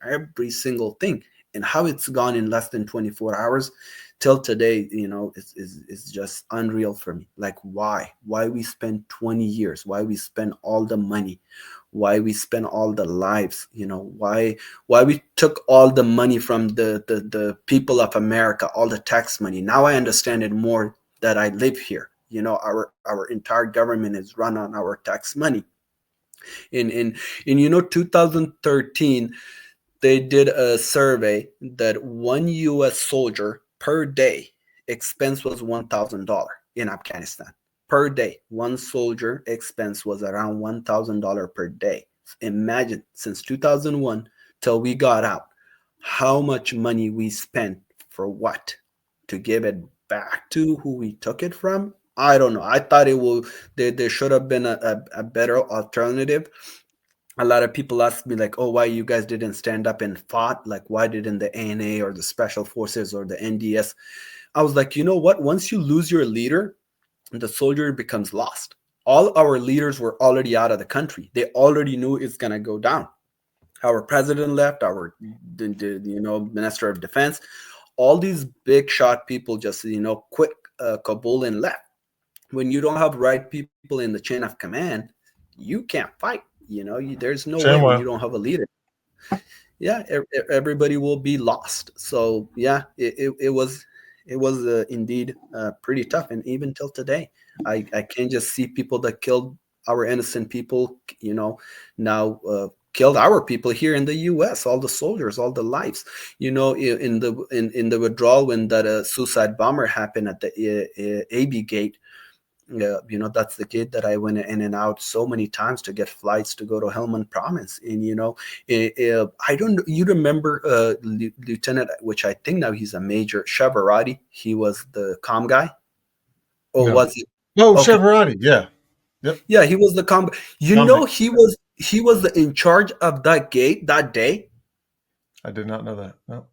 every single thing, and how it's gone in less than 24 hours till today, it's just unreal for me. Like, why we spend 20 years, why we spend all the money, why we spend all the lives, why we took all the money from the people of America, all the tax money. Now I understand it more that I live here. Our entire government is run on our tax money. In 2013, they did a survey that one U.S. soldier per day expense was $1,000 in Afghanistan. Per day, one soldier expense was around $1,000 per day. Imagine, since 2001 till we got out, how much money we spent for what? To give it back to who we took it from? I don't know. I thought there should have been a better alternative. A lot of people ask me, like, "Oh, why you guys didn't stand up and fought? Like, why didn't the ANA or the special forces or the NDS?" I was like, you know what? Once you lose your leader, the soldier becomes lost. All our leaders were already out of the country. They already knew it's going to go down. Our president left, our minister of defense, all these big shot people just quit Kabul and left. When you don't have right people in the chain of command, you can't fight. There's no way when you don't have a leader. Yeah, everybody will be lost. So yeah, it was indeed pretty tough. And even till today, I can just see people that killed our innocent people, now killed our people here in the U.S., all the soldiers, all the lives. In the withdrawal, when that suicide bomber happened at the AB gate. That's the gate that I went in and out so many times to get flights to go to Helmand Province. And I don't, you remember Lieutenant, which I think now he's a major, Shavarati. He was the comm guy. Oh, No. was he? Oh, Okay. Shavarati. Yeah. Yep. Yeah, he was the comm. He was in charge of that gate that day. I did not know that. No.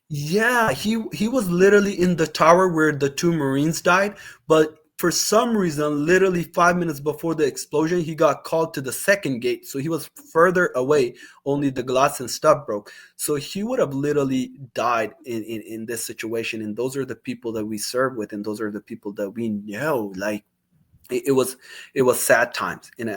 Yeah, he was literally in the tower where the 2 Marines died, but for some reason, literally 5 minutes before the explosion, he got called to the second gate. So he was further away, only the glass and stuff broke. So he would have literally died in this situation. And those are the people that we serve with, and those are the people that we know. Like, it was sad times. And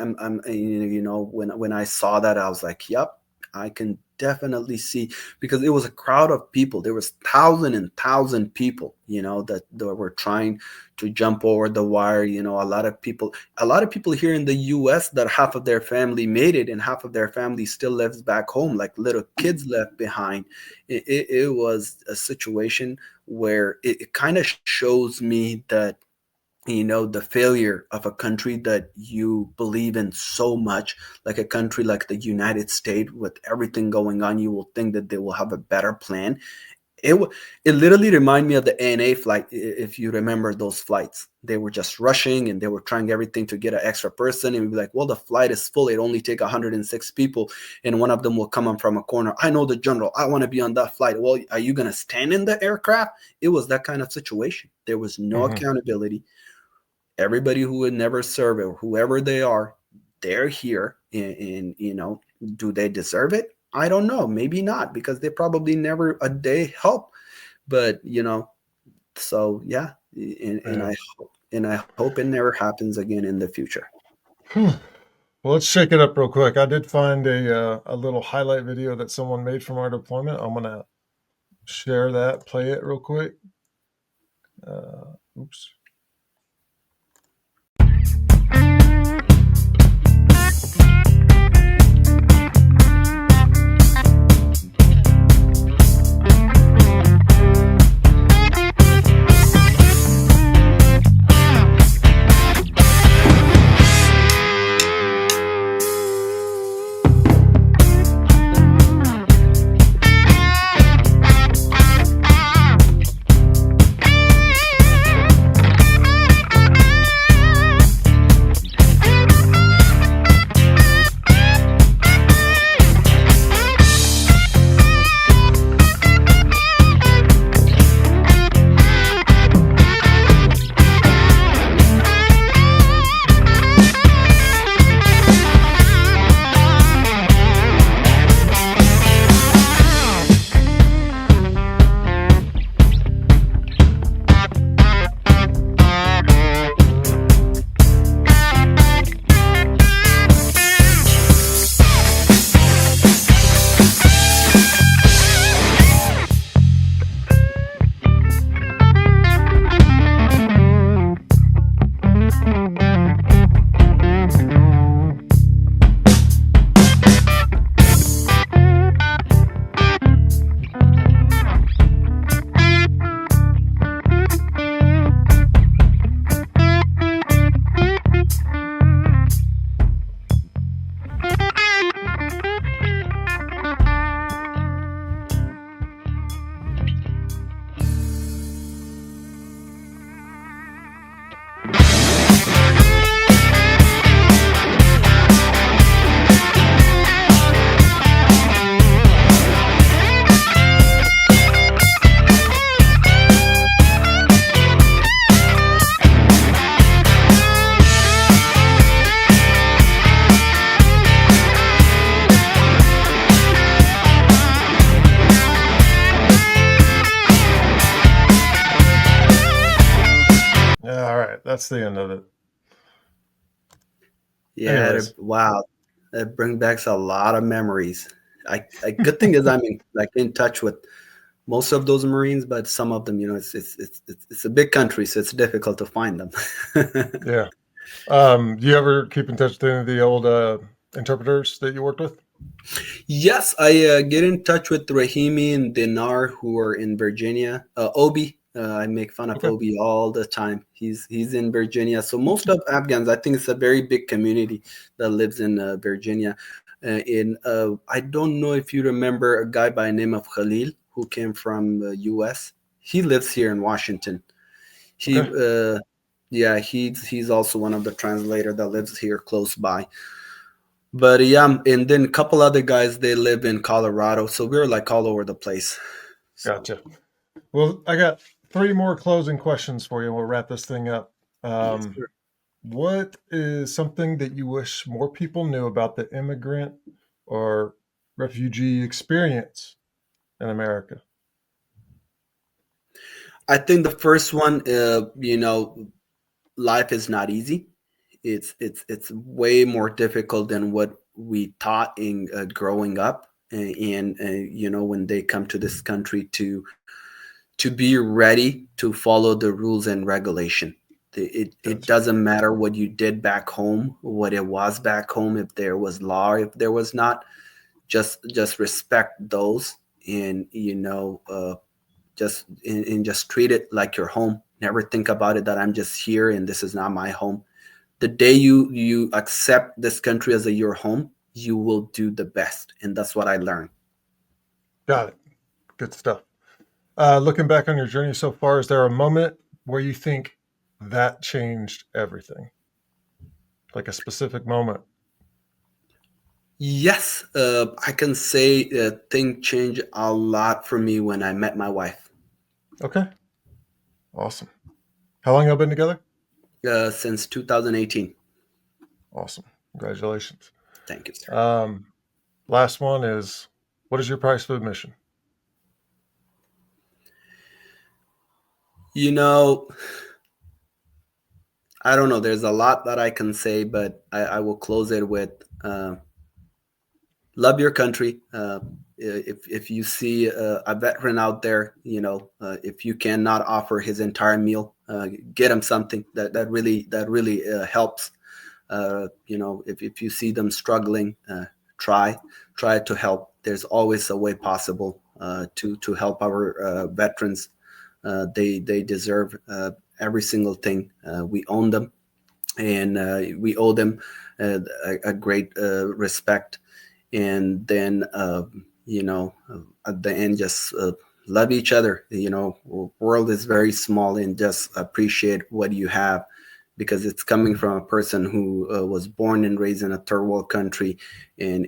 when I saw that, I was like, yep, I can definitely see, because it was a crowd of people. There was thousand and thousand people, that were trying to jump over the wire. A lot of people here in the US that half of their family made it and half of their family still lives back home, like little kids left behind. It was a situation where it kind of shows me that the failure of a country that you believe in so much, like a country like the United States, with everything going on, you will think that they will have a better plan. It literally reminded me of the ANA flight. If you remember those flights, they were just rushing and they were trying everything to get an extra person. And we'd be like, well, the flight is full. It only take 106 people, and one of them will come up from a corner. I know the general. I want to be on that flight. Well, are you gonna stand in the aircraft? It was that kind of situation. There was no accountability. Everybody who would never serve or whoever they are, they're here, and do they deserve it? I don't know. Maybe not, because they probably never a day help. But so yeah, and I hope it never happens again in the future. Well, let's shake it up real quick. I did find a little highlight video that someone made from our deployment. I'm gonna share that, play it real quick. Oops. That's the end of it. Yeah. Anyways. Wow. That brings back a lot of memories. Good thing is I'm in touch with most of those Marines, but some of them, it's a big country, so it's difficult to find them. Yeah. Do you ever keep in touch with any of the old interpreters that you worked with? Yes, I get in touch with Rahimi and Dinar, who are in Virginia. Obi, I make fun of Obi all the time. He's in Virginia. So most of Afghans, I think it's a very big community that lives in Virginia. I don't know if you remember a guy by the name of Khalil who came from the U.S. He lives here in Washington. He's also one of the translator that lives here close by. But yeah, and then a couple other guys, they live in Colorado. So we're like all over the place. So. Gotcha. Well, I got 3 more closing questions for you, and we'll wrap this thing up. Yes, sir. What is something that you wish more people knew about the immigrant or refugee experience in America? I think the first one, life is not easy. It's way more difficult than what we taught in growing up, and when they come to this country to be ready to follow the rules and regulation. It doesn't matter what you did back home, what it was back home, if there was law, if there was not, just respect those, and just treat it like your home. Never think about it that I'm just here and this is not my home. The day you accept this country as your home, you will do the best. And that's what I learned. Got it. Good stuff. Looking back on your journey so far, is there a moment where you think that changed everything? Like a specific moment? Yes, I can say thing changed a lot for me when I met my wife. Okay, awesome. How long y'all been together? Since 2018. Awesome. Congratulations. Thank you, sir. Um, Last one is, what is your price for admission? You know, I don't know. There's a lot that I can say, but I will close it with love your country. If you see a veteran out there, if you cannot offer his entire meal, get him something that really helps. If you see them struggling, try to help. There's always a way possible to help our veterans. They deserve every single thing. We own them, and we owe them a great respect. And then at the end, just love each other. World is very small, and just appreciate what you have, because it's coming from a person who was born and raised in a third world country. And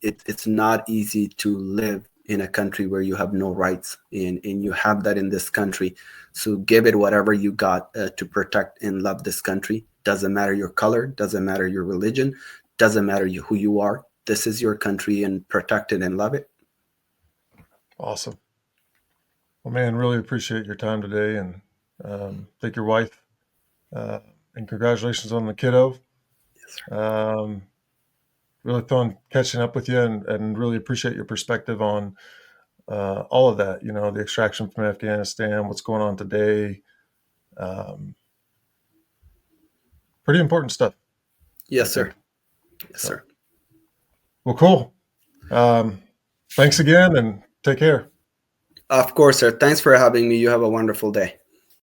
it's not easy to live in a country where you have no rights, and you have that in this country. So give it whatever you got to protect and love this country. Doesn't matter your color, doesn't matter your religion, doesn't matter who you are. This is your country, and protect it and love it. Awesome. Well, man, really appreciate your time today, and thank your wife, uh, and congratulations on the kiddo. Yes, sir. Really fun catching up with you, and really appreciate your perspective on all of that. The extraction from Afghanistan, what's going on today. Um, Pretty important stuff, I Yes, think. sir. Yes, So, sir. well, cool. Thanks again, and take care. Of course, sir. Thanks for having me. You have a wonderful day.